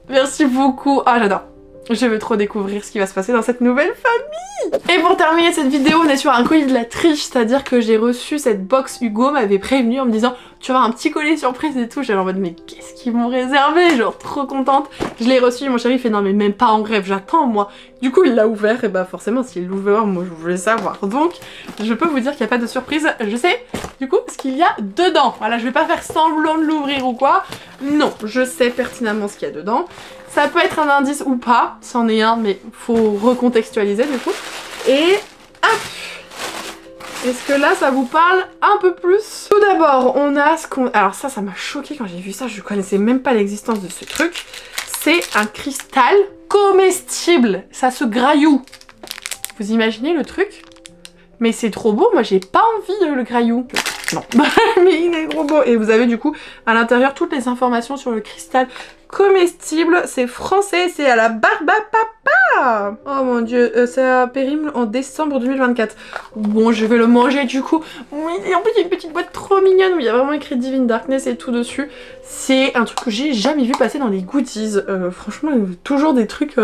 Merci beaucoup. Ah, j'adore. Je veux trop découvrir ce qui va se passer dans cette nouvelle famille. Et pour terminer cette vidéo, on est sur un colis de la triche, c'est-à-dire que j'ai reçu cette box. Hugo m'avait prévenu en me disant tu vas avoir un petit collier surprise et tout. J'avais en mode mais qu'est-ce qu'ils m'ont réservé, genre trop contente. Je l'ai reçu, mon chéri fait non mais même pas en rêve, j'attends moi. Du coup il l'a ouvert et bah forcément s'il l'ouvert, moi je voulais savoir. Donc je peux vous dire qu'il n'y a pas de surprise, je sais du coup ce qu'il y a dedans. Voilà, je vais pas faire semblant de l'ouvrir ou quoi. Non, je sais pertinemment ce qu'il y a dedans. Ça peut être un indice ou pas, c'en est un, mais faut recontextualiser du coup. Et hop! Est-ce que là ça vous parle un peu plus? Tout d'abord, on a ce qu'on... Alors ça m'a choqué quand j'ai vu ça, je connaissais même pas l'existence de ce truc. C'est un cristal comestible, ça se grailloue. Vous imaginez le truc? Mais c'est trop beau, moi j'ai pas envie de le graillou. Non, mais il est trop beau. Et vous avez du coup à l'intérieur toutes les informations sur le cristal comestible. C'est français, c'est à la Barbapapa. Oh mon dieu, ça périme en décembre 2024. Bon, je vais le manger du coup. Oui, et en plus il y a une petite boîte trop mignonne où il y a vraiment écrit Divine Darkness et tout dessus. C'est un truc que j'ai jamais vu passer dans les goodies. Franchement, il y a toujours des trucs...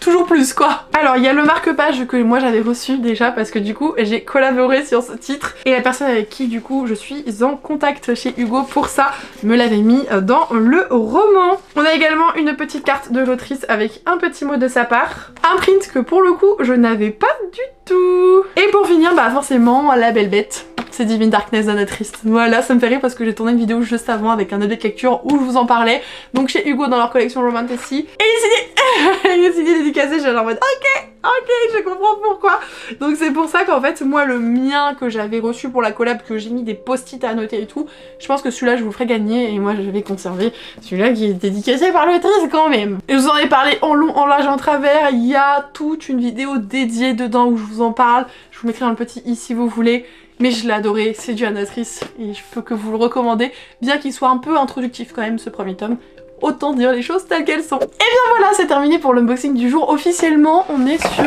toujours plus quoi. Alors il y a le marque-page que moi j'avais reçu déjà parce que du coup j'ai collaboré sur ce titre et la personne avec qui du coup je suis en contact chez Hugo pour ça me l'avait mis dans le roman. On a également une petite carte de l'autrice avec un petit mot de sa part. Un print que pour le coup je n'avais pas du tout. Et pour finir bah forcément la belle bête. C'est Divine Darkness d'Anatrice. Voilà, ça me fait rire parce que j'ai tourné une vidéo juste avant avec un objet de lecture où je vous en parlais. Donc chez Hugo dans leur collection Romantasy. Et il décidé de dédicacer, j'étais en mode ok, je comprends pourquoi. Donc c'est pour ça qu'en fait, moi le mien que j'avais reçu pour la collab, que j'ai mis des post-it à annoter et tout, je pense que celui-là je vous le ferai gagner et moi je vais conserver celui-là qui est dédicacé par l'autrice quand même. Et je vous en ai parlé en long, en large, en travers. Il y a toute une vidéo dédiée dedans où je vous en parle. Je vous mettrai dans le petit i si vous voulez. Mais je l'ai adoré, c'est du Anatrice et je peux que vous le recommander, bien qu'il soit un peu introductif quand même ce premier tome. Autant dire les choses telles qu'elles sont. Et bien voilà, c'est terminé pour l'unboxing du jour. Officiellement, on est sur...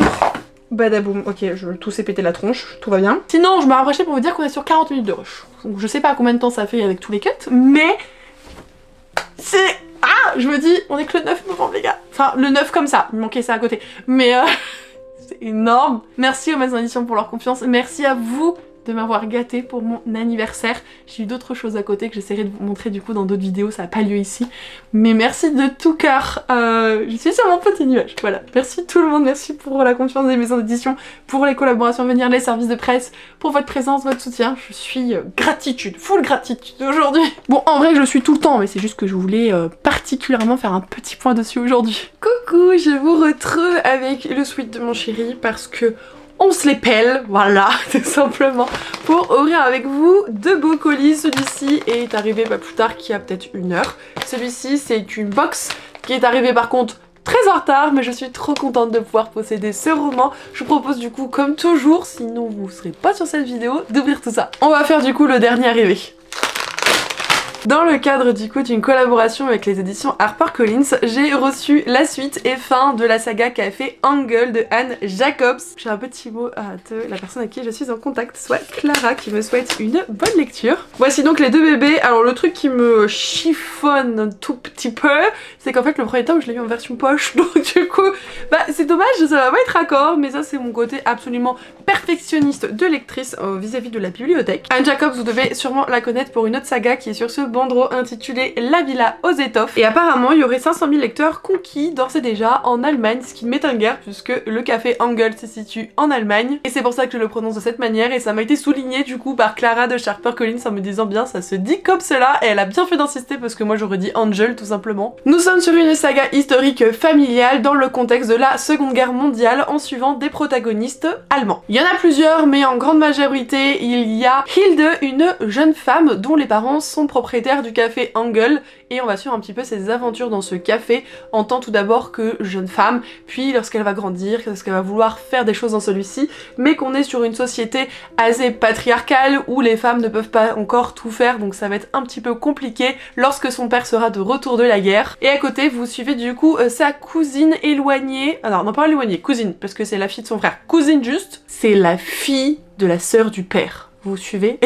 Badaboum, ok, tout s'est pété la tronche, tout va bien. Sinon, je me rapprochais pour vous dire qu'on est sur 40 minutes de rush. Donc je sais pas combien de temps ça fait avec tous les cuts, mais... c'est... Ah, je me dis, on est que le 9 novembre les gars. Enfin, le 9 comme ça, il manquait ça à côté. Mais c'est énorme. Merci aux maisons d'édition pour leur confiance. Merci à vous de m'avoir gâté pour mon anniversaire. J'ai eu d'autres choses à côté que j'essaierai de vous montrer du coup dans d'autres vidéos, ça n'a pas lieu ici. Mais merci de tout cœur. Je suis sur mon petit nuage. Voilà. Merci tout le monde, merci pour la confiance des maisons d'édition, pour les collaborations à venir, les services de presse, pour votre présence, votre soutien. Je suis gratitude, full gratitude aujourd'hui. Bon, en vrai je le suis tout le temps, mais c'est juste que je voulais particulièrement faire un petit point dessus aujourd'hui. Coucou, je vous retrouve avec le sweat de mon chéri parce que on se les pèle, voilà, tout simplement, pour ouvrir avec vous deux beaux colis. Celui-ci est arrivé plus tard, qui a peut-être 1 heure. Celui-ci, c'est une box qui est arrivée par contre très en retard, mais je suis trop contente de pouvoir posséder ce roman. Je vous propose du coup, comme toujours, sinon vous serez pas sur cette vidéo, d'ouvrir tout ça. On va faire du coup le dernier arrivé. Dans le cadre du coup d'une collaboration avec les éditions HarperCollins, j'ai reçu la suite et fin de la saga qu'a fait Angle de Anne Jacobs. J'ai un petit mot de la personne avec qui je suis en contact, soit Clara, qui me souhaite une bonne lecture. Voici donc les deux bébés. Alors le truc qui me chiffonne un tout petit peu, c'est qu'en fait le premier tome je l'ai eu en version poche, donc du coup bah c'est dommage, ça va pas être raccord, mais ça c'est mon côté absolument perfectionniste de lectrice vis-à-vis de la bibliothèque. Anne Jacobs, vous devez sûrement la connaître pour une autre saga qui est sur ce bandeau intitulé La Villa aux étoffes, et apparemment il y aurait 500 000 lecteurs conquis d'ores et déjà en Allemagne, ce qui m'étonne guère puisque le café Angle se situe en Allemagne, et c'est pour ça que je le prononce de cette manière, et ça m'a été souligné du coup par Clara de HarperCollins en me disant bien ça se dit comme cela, et elle a bien fait d'insister parce que moi j'aurais dit Angel tout simplement. Nous sommes sur une saga historique familiale dans le contexte de la Seconde Guerre mondiale en suivant des protagonistes allemands. Il y en a plusieurs, mais en grande majorité il y a Hilde, une jeune femme dont les parents sont propriétaires du café Angle, et on va suivre un petit peu ses aventures dans ce café en tant tout d'abord que jeune femme, puis lorsqu'elle va grandir, lorsqu'elle va vouloir faire des choses dans celui-ci, mais qu'on est sur une société assez patriarcale où les femmes ne peuvent pas encore tout faire, donc ça va être un petit peu compliqué lorsque son père sera de retour de la guerre. Et à côté vous suivez du coup sa cousine éloignée, alors non pas éloignée, cousine, parce que c'est la fille de son frère, cousine juste, c'est la fille de la sœur du père. Vous suivez?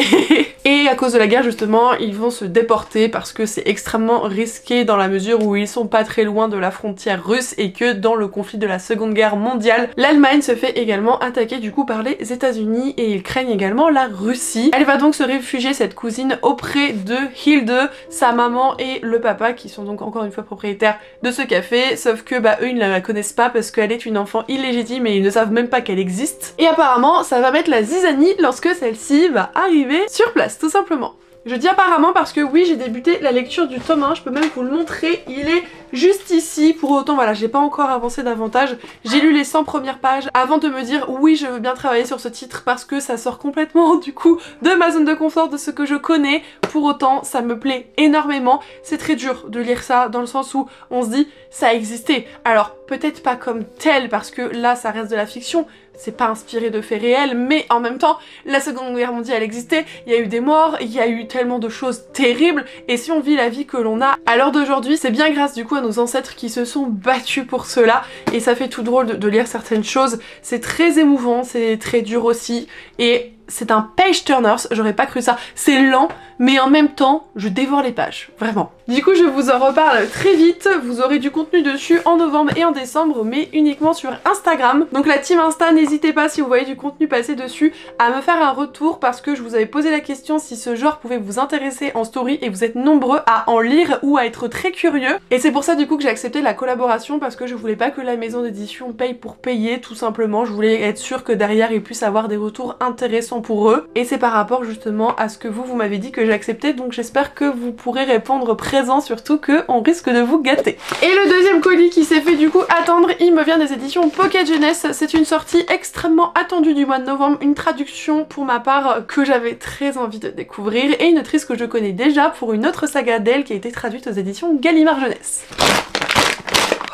Et à cause de la guerre justement, ils vont se déporter parce que c'est extrêmement risqué dans la mesure où ils sont pas très loin de la frontière russe et que dans le conflit de la Seconde Guerre mondiale, l'Allemagne se fait également attaquer du coup par les États-Unis et ils craignent également la Russie. Elle va donc se réfugier, cette cousine, auprès de Hilde, sa maman et le papa qui sont donc encore une fois propriétaires de ce café, sauf que bah eux ils ne la connaissent pas parce qu'elle est une enfant illégitime et ils ne savent même pas qu'elle existe. Et apparemment ça va mettre la zizanie lorsque celle-ci va arriver sur place, tout simplement. Je dis apparemment parce que oui, j'ai débuté la lecture du tome 1, je peux même vous le montrer, il est juste ici. Pour autant voilà, j'ai pas encore avancé davantage, j'ai lu les 100 premières pages avant de me dire oui, je veux bien travailler sur ce titre parce que ça sort complètement du coup de ma zone de confort, de ce que je connais. Pour autant ça me plaît énormément, c'est très dur de lire ça dans le sens où on se dit ça a existé, alors peut-être pas comme tel parce que là ça reste de la fiction, c'est pas inspiré de faits réels, mais en même temps, la Seconde Guerre mondiale existait, il y a eu des morts, il y a eu tellement de choses terribles, et si on vit la vie que l'on a à l'heure d'aujourd'hui, c'est bien grâce du coup à nos ancêtres qui se sont battus pour cela, et ça fait tout drôle de lire certaines choses, c'est très émouvant, c'est très dur aussi, et c'est un page turner, j'aurais pas cru ça, c'est lent, mais en même temps, je dévore les pages, vraiment. Du coup, je vous en reparle très vite, vous aurez du contenu dessus en novembre et en décembre, mais uniquement sur Instagram. Donc la team Insta, n'hésitez pas si vous voyez du contenu passer dessus à me faire un retour parce que je vous avais posé la question si ce genre pouvait vous intéresser en story et vous êtes nombreux à en lire ou à être très curieux. Et c'est pour ça du coup que j'ai accepté la collaboration parce que je voulais pas que la maison d'édition paye pour payer, tout simplement. Je voulais être sûre que derrière ils puissent avoir des retours intéressants pour eux. Et c'est par rapport justement à ce que vous m'avez dit que j'ai accepté, donc j'espère que vous pourrez répondre présent, surtout que on risque de vous gâter. Et le deuxième colis qui s'est fait du coup attendre, il me vient des éditions Pocket Jeunesse. C'est une sortie extrêmement attendue du mois de novembre, une traduction pour ma part que j'avais très envie de découvrir et une autrice que je connais déjà pour une autre saga d'elle qui a été traduite aux éditions Gallimard Jeunesse.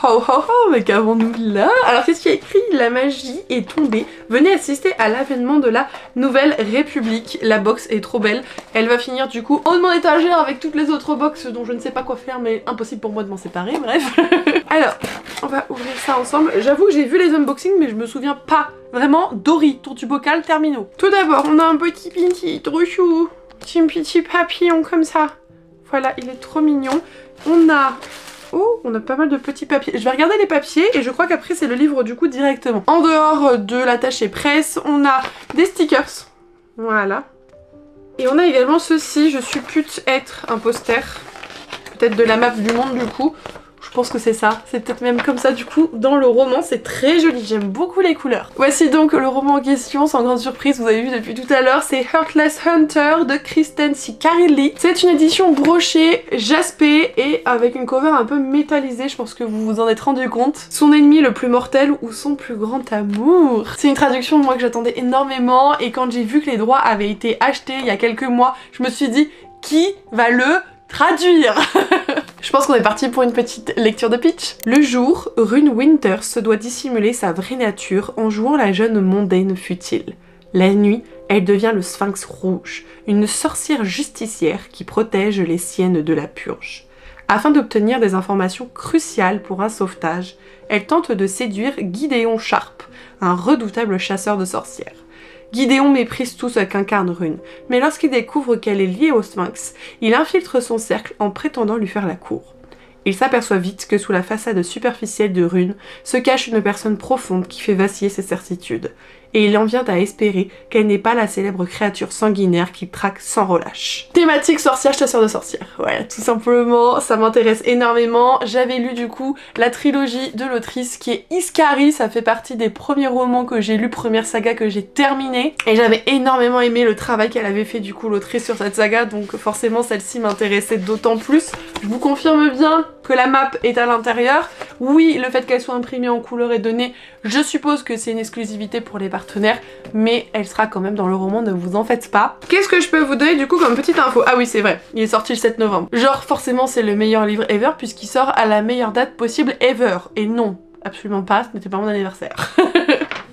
Oh oh oh, mais qu'avons-nous là? Alors qu'est-ce qui est écrit? La magie est tombée. Venez assister à l'avènement de la Nouvelle République. La box est trop belle. Elle va finir du coup en haut de mon étagère avec toutes les autres box dont je ne sais pas quoi faire, mais impossible pour moi de m'en séparer, bref. Alors, on va ouvrir ça ensemble. J'avoue que j'ai vu les unboxings, mais je me souviens pas. Vraiment, Dory, tour du bocal, terminaux. Tout d'abord, on a un petit pinky, trop chou. Petit papillon comme ça. Voilà, il est trop mignon. On a... Oh, on a pas mal de petits papiers. Je vais regarder les papiers et je crois qu'après c'est le livre du coup directement. En dehors de l'attaché presse, on a des stickers. Voilà. Et on a également ceci, je suppute être un poster. Peut-être de la map du monde du coup. Je pense que c'est ça, c'est peut-être même comme ça du coup dans le roman, c'est très joli, j'aime beaucoup les couleurs. Voici donc le roman en question, sans grande surprise, vous avez vu depuis tout à l'heure, c'est Heartless Hunter de Kristen Ciccarelli. C'est une édition brochée, jaspée et avec une cover un peu métallisée, je pense que vous vous en êtes rendu compte. Son ennemi le plus mortel ou son plus grand amour. C'est une traduction moi que j'attendais énormément et quand j'ai vu que les droits avaient été achetés il y a quelques mois, je me suis dit qui va le traduire? Je pense qu'on est parti pour une petite lecture de pitch. Le jour, Rune Winters se doit dissimuler sa vraie nature en jouant la jeune mondaine futile. La nuit, elle devient le Sphinx rouge, une sorcière justicière qui protège les siennes de la purge. Afin d'obtenir des informations cruciales pour un sauvetage, elle tente de séduire Gideon Sharp, un redoutable chasseur de sorcières. Gideon méprise tout ce qu'incarne Rune, mais lorsqu'il découvre qu'elle est liée au Sphinx, il infiltre son cercle en prétendant lui faire la cour. Il s'aperçoit vite que sous la façade superficielle de Rune se cache une personne profonde qui fait vaciller ses certitudes, et il en vient à espérer qu'elle n'est pas la célèbre créature sanguinaire qu'il traque sans relâche. Thématique sorcière, chasseur de sorcières. Voilà, tout simplement, ça m'intéresse énormément. J'avais lu du coup la trilogie de l'autrice qui est Iskari, ça fait partie des premiers romans que j'ai lus, première saga que j'ai terminée, et j'avais énormément aimé le travail qu'elle avait fait du coup l'autrice sur cette saga, donc forcément celle-ci m'intéressait d'autant plus. Je vous confirme bien que la map est à l'intérieur. Oui, le fait qu'elle soit imprimée en couleur est donné, je suppose que c'est une exclusivité pour les partenaires, mais elle sera quand même dans le roman, ne vous en faites pas. Qu'est-ce que je peux vous donner du coup comme petite info? Ah oui, c'est vrai, il est sorti le 7 novembre. Genre forcément c'est le meilleur livre ever puisqu'il sort à la meilleure date possible ever. Et non, absolument pas, ce n'était pas mon anniversaire.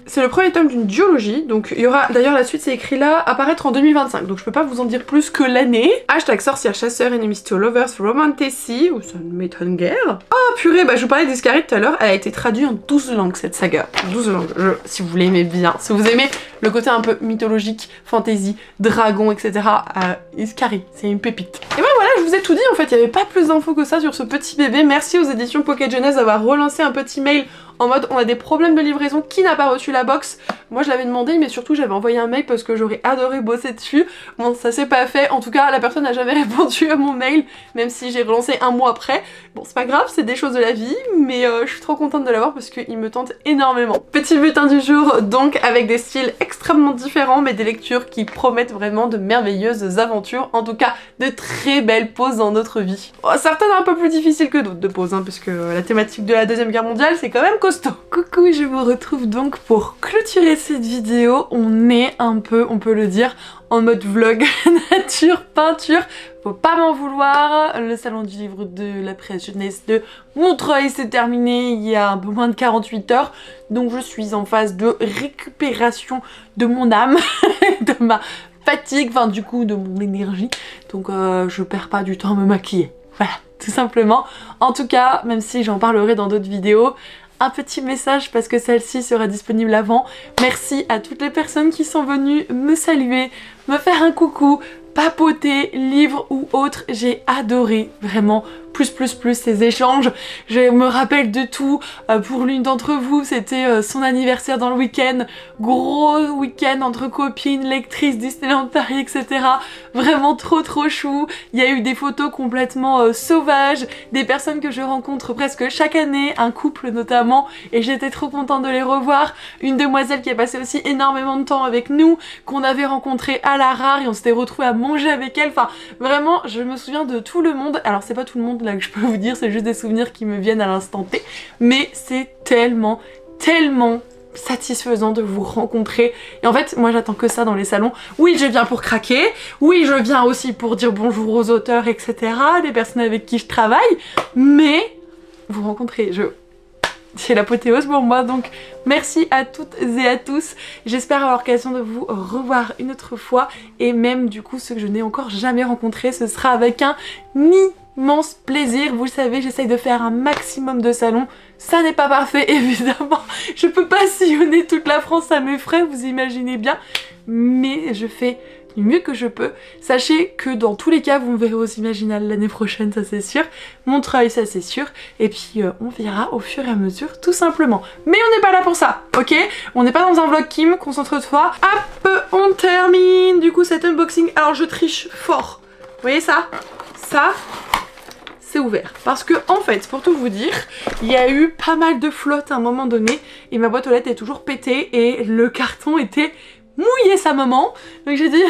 C'est le premier tome d'une duologie, donc il y aura d'ailleurs la suite, c'est écrit là, apparaître en 2025, donc je peux pas vous en dire plus que l'année. Hashtag sorcière chasseur enemies to lovers romantasy, ou ça ne m'étonne guère. Oh purée, bah je vous parlais d'Iskari tout à l'heure, elle a été traduite en 12 langues cette saga. 12 langues, si vous l'aimez bien, si vous aimez le côté un peu mythologique, fantasy, dragon, etc. Iskari, c'est une pépite. Et ben voilà, je vous ai tout dit en fait, il n'y avait pas plus d'infos que ça sur ce petit bébé. Merci aux éditions Pocket Jeunesse d'avoir relancé un petit mail en mode on a des problèmes de livraison, qui n'a pas reçu la box? Moi je l'avais demandé, mais surtout j'avais envoyé un mail parce que j'aurais adoré bosser dessus. Bon, ça s'est pas fait, en tout cas la personne n'a jamais répondu à mon mail, même si j'ai relancé un mois après. Bon, c'est pas grave, c'est des choses de la vie, mais je suis trop contente de l'avoir parce qu'il me tente énormément. Petit bulletin du jour, donc avec des styles extrêmement différents, mais des lectures qui promettent vraiment de merveilleuses aventures, en tout cas de très belles pauses dans notre vie. Oh, certaines un peu plus difficiles que d'autres de pauses, hein, parce que la thématique de la Deuxième Guerre mondiale c'est quand même costaud. Coucou, je vous retrouve donc pour clôturer cette vidéo. On est un peu, on peut le dire, en mode vlog nature, peinture. Faut pas m'en vouloir, le salon du livre de la presse jeunesse de Montreuil s'est terminé il y a un peu moins de 48 heures. Donc je suis en phase de récupération de mon âme, de ma fatigue, enfin du coup de mon énergie. Donc je perds pas du temps à me maquiller. Voilà, tout simplement. En tout cas, même si j'en parlerai dans d'autres vidéos, un petit message parce que celle-ci sera disponible avant. Merci à toutes les personnes qui sont venues me saluer, me faire un coucou, papoter, livre ou autre. J'ai adoré vraiment plus ces échanges. Je me rappelle de tout. Pour l'une d'entre vous, c'était son anniversaire dans le week-end. Gros week-end entre copines, lectrices, Disneyland Paris, etc. Vraiment trop chou. Il y a eu des photos complètement sauvages, des personnes que je rencontre presque chaque année, un couple notamment, et j'étais trop contente de les revoir. Une demoiselle qui a passé aussi énormément de temps avec nous, qu'on avait rencontré à la rare et on s'était retrouvés à manger avec elle. Enfin, vraiment, je me souviens de tout le monde. Alors, c'est pas tout le monde là que je peux vous dire, c'est juste des souvenirs qui me viennent à l'instant T, mais c'est tellement satisfaisant de vous rencontrer. Et en fait, moi j'attends que ça dans les salons. Oui, je viens pour craquer, oui, je viens aussi pour dire bonjour aux auteurs, etc., les personnes avec qui je travaille, mais vous rencontrer, c'est l'apothéose pour moi, donc merci à toutes et à tous. J'espère avoir l'occasion de vous revoir une autre fois, et même du coup ceux que je n'ai encore jamais rencontrés, ce sera avec un immense plaisir. Vous le savez, j'essaye de faire un maximum de salons. Ça n'est pas parfait, évidemment. Je peux pas sillonner toute la France à mes frais, vous imaginez bien. Mais je fais du mieux que je peux. Sachez que dans tous les cas, vous me verrez aux Imaginales l'année prochaine, ça c'est sûr. Montreuil, ça c'est sûr. Et puis on verra au fur et à mesure, tout simplement. Mais on n'est pas là pour ça, ok? On n'est pas dans un vlog Kim, concentre-toi. Hop, on termine du coup cet unboxing. Alors je triche fort. Vous voyez ça? Ça, c'est ouvert. Parce que en fait, pour tout vous dire, il y a eu pas mal de flotte à un moment donné et ma boîte aux lettres est toujours pétée et le carton était mouillé sa maman. Donc j'ai dit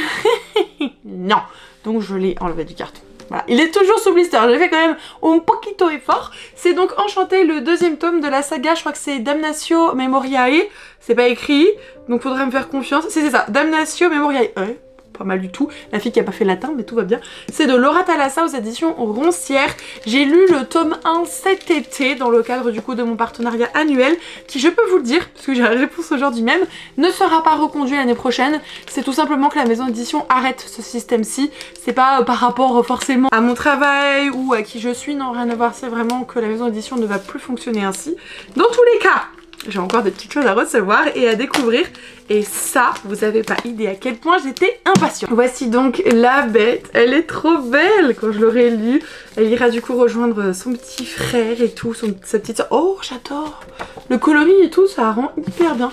non. Donc je l'ai enlevé du carton. Voilà. Il est toujours sous blister, j'ai fait quand même un poquito effort. C'est donc Enchanté, le deuxième tome de la saga, je crois que c'est Damnatio Memoriae. C'est pas écrit, donc faudrait me faire confiance. C'est ça, Damnatio Memoriae. Ouais. pas mal du tout. La fille qui a pas fait latin, mais tout va bien. C'est de Laura Thalassa aux éditions Roncière. J'ai lu le tome 1 cet été dans le cadre du coup de mon partenariat annuel, qui, je peux vous le dire, parce que j'ai la réponse aujourd'hui même, ne sera pas reconduit l'année prochaine. C'est tout simplement que la maison d'édition arrête ce système-ci. C'est pas par rapport forcément à mon travail ou à qui je suis, non, rien à voir. C'est vraiment que la maison d'édition ne va plus fonctionner ainsi. Dans tous les cas, j'ai encore des petites choses à recevoir et à découvrir. Et ça, vous avez pas idée à quel point j'étais impatiente. Voici donc La Bête. Elle est trop belle quand je l'aurai lue. Elle ira du coup rejoindre son petit frère et tout, sa petite soeur. Oh, j'adore. Le coloris et tout, ça rend hyper bien.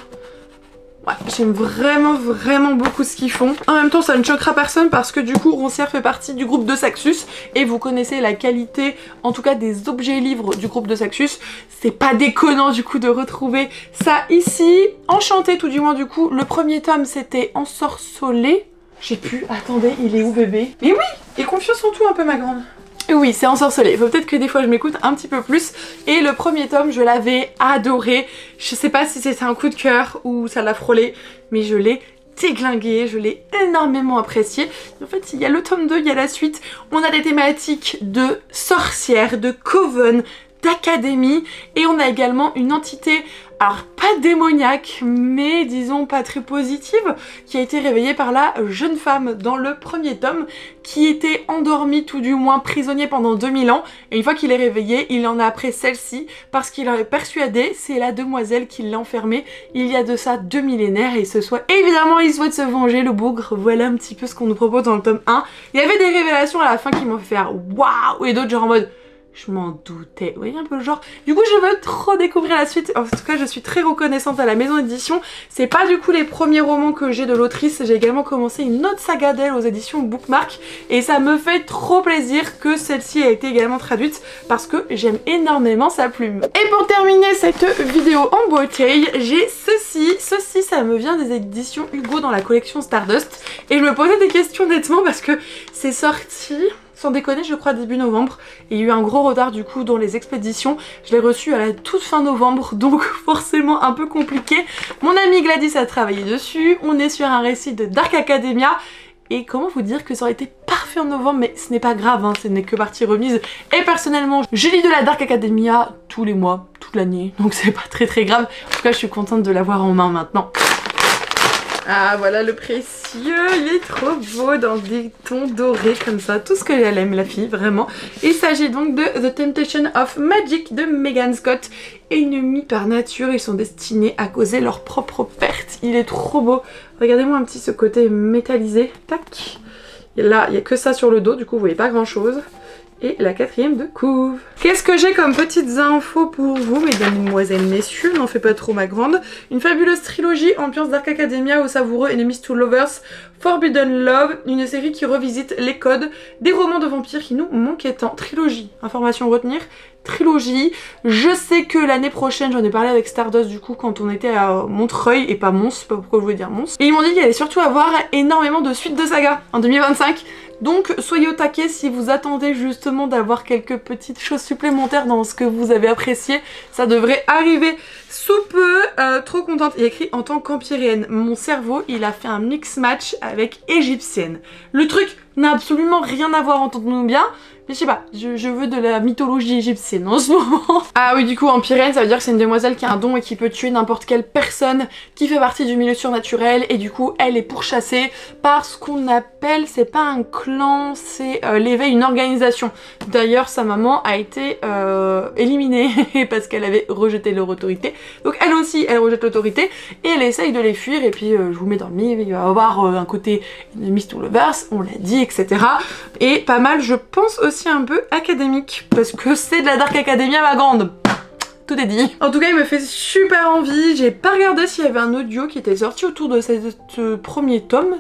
Ouais, j'aime vraiment beaucoup ce qu'ils font. En même temps, ça ne choquera personne parce que du coup, Roncière fait partie du groupe de Saxus et vous connaissez la qualité, en tout cas des objets livres du groupe de Saxus. C'est pas déconnant du coup de retrouver ça ici. Enchanté tout du moins du coup. Le premier tome c'était Ensorcelé. J'ai pu... Attendez, il est où bébé? Mais oui! Et confiance en tout un peu ma grande. Oui, c'est Ensorcelé. Faut peut-être que des fois je m'écoute un petit peu plus. Et le premier tome, je l'avais adoré. Je sais pas si c'était un coup de cœur ou ça l'a frôlé, mais je l'ai déglingué, je l'ai énormément apprécié. En fait, il y a le tome 2, il y a la suite. On a des thématiques de sorcières, de coven, d'académie, et on a également une entité, alors pas démoniaque, mais disons pas très positive, qui a été réveillée par la jeune femme dans le premier tome, qui était endormie, tout du moins prisonnier pendant 2000 ans, et une fois qu'il est réveillé, il en a après celle-ci, parce qu'il en est persuadé, c'est la demoiselle qui l'a enfermé il y a de ça 2 millénaires, et évidemment il souhaite se venger, le bougre. Voilà un petit peu ce qu'on nous propose dans le tome 1. Il y avait des révélations à la fin qui m'ont fait faire waouh, et d'autres genre en mode je m'en doutais, vous voyez un peu le genre. Du coup je veux trop découvrir la suite. En tout cas je suis très reconnaissante à la maison d'édition. C'est pas du coup les premiers romans que j'ai de l'autrice. J'ai également commencé une autre saga d'elle aux éditions Bookmark. Et ça me fait trop plaisir que celle-ci a été également traduite parce que j'aime énormément sa plume. Et pour terminer cette vidéo en beauté, j'ai ceci. Ceci ça me vient des éditions Hugo dans la collection Stardust. Et je me posais des questions honnêtement parce que c'est sorti... Sans déconner, je crois début novembre. Et il y a eu un gros retard du coup dans les expéditions. Je l'ai reçu à la toute fin novembre, donc forcément un peu compliqué. Mon amie Gladys a travaillé dessus. On est sur un récit de Dark Academia. Et comment vous dire que ça aurait été parfait en novembre, mais ce n'est pas grave, hein, ce n'est que partie remise. Et personnellement, je lis de la Dark Academia tous les mois, toute l'année, donc c'est pas très grave. En tout cas, je suis contente de l'avoir en main maintenant. Ah voilà le précieux, il est trop beau dans des tons dorés comme ça, tout ce que elle aime la fille, vraiment. Il s'agit donc de The Temptation of Magic de Megan Scott. Ennemis par nature, ils sont destinés à causer leur propre perte. Il est trop beau. Regardez-moi un petit ce côté métallisé, tac. Et là, il n'y a que ça sur le dos, du coup vous voyez pas grand chose. Et la 4e de couve. Qu'est-ce que j'ai comme petites infos pour vous, mesdames, messieurs, n'en fais pas trop ma grande. Une fabuleuse trilogie, ambiance Dark Academia au savoureux Enemies to Lovers, Forbidden Love, une série qui revisite les codes des romans de vampires qui nous manquaient tant. Trilogie, information à retenir, trilogie. Je sais que l'année prochaine, j'en ai parlé avec Stardust du coup quand on était à Montreuil et pas Mons, je sais pas pourquoi je voulais dire Mons. Et ils m'ont dit qu'il allait surtout avoir énormément de suites de saga en 2025. Donc soyez au taquet si vous attendez justement d'avoir quelques petites choses supplémentaires dans ce que vous avez apprécié. Ça devrait arriver sous peu. Trop contente. Il y a écrit en tant qu'empyréenne. Mon cerveau, il a fait un mix match avec égyptienne. Le truc n'a absolument rien à voir, entendons-nous bien. Mais je sais pas, je veux de la mythologie égyptienne en ce moment. Ah oui, du coup, empyréenne, ça veut dire que c'est une demoiselle qui a un don et qui peut tuer n'importe quelle personne qui fait partie du milieu surnaturel. Et du coup, elle est pourchassée par ce qu'on appelle, c'est pas un clan, c'est l'éveil, une organisation. D'ailleurs, sa maman a été éliminée parce qu'elle avait rejeté leur autorité. Donc elle aussi, elle rejette l'autorité et elle essaye de les fuir. Et puis, je vous mets dans le livre, il va y avoir un côté Enemies to Lovers, on l'a dit, etc. Et pas mal, je pense aussi un peu académique parce que c'est de la Dark Academia ma grande. Tout est dit. En tout cas il me fait super envie. J'ai pas regardé s'il y avait un audio qui était sorti autour de ce premier tome.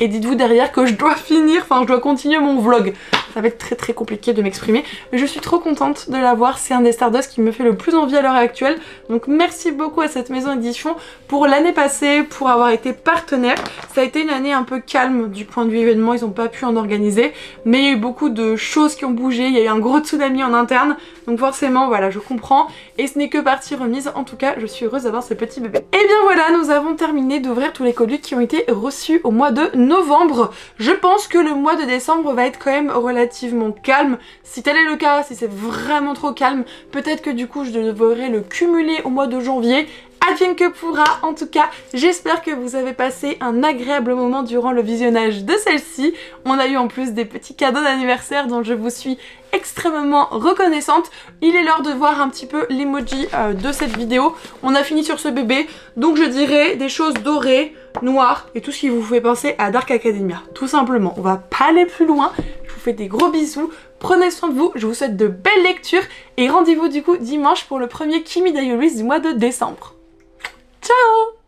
Et dites-vous derrière que je dois finir, enfin je dois continuer mon vlog. ça va être très compliqué de m'exprimer. Mais je suis trop contente de l'avoir, c'est un des Stardust qui me fait le plus envie à l'heure actuelle. Donc merci beaucoup à cette maison d'édition pour l'année passée, pour avoir été partenaire. Ça a été une année un peu calme du point de vue événement, ils n'ont pas pu en organiser. Mais il y a eu beaucoup de choses qui ont bougé, il y a eu un gros tsunami en interne. Donc forcément, voilà, je comprends. Et ce n'est que partie remise. En tout cas, je suis heureuse d'avoir ce petit bébé. Et bien voilà, nous avons terminé d'ouvrir tous les colis qui ont été reçus au mois de novembre. Je pense que le mois de décembre va être quand même relativement calme. Si tel est le cas, si c'est vraiment trop calme, peut-être que du coup je devrais le cumuler au mois de janvier. Advienne que pourra. En tout cas, j'espère que vous avez passé un agréable moment durant le visionnage de celle-ci. On a eu en plus des petits cadeaux d'anniversaire dont je vous suis extrêmement reconnaissante. Il est l'heure de voir un petit peu l'emoji de cette vidéo. On a fini sur ce bébé, donc je dirais des choses dorées, noires et tout ce qui vous fait penser à Dark Academia. Tout simplement, on va pas aller plus loin. Je vous fais des gros bisous. Prenez soin de vous, je vous souhaite de belles lectures et rendez-vous du coup dimanche pour le premier Kimi Diaries du mois de décembre. Ciao!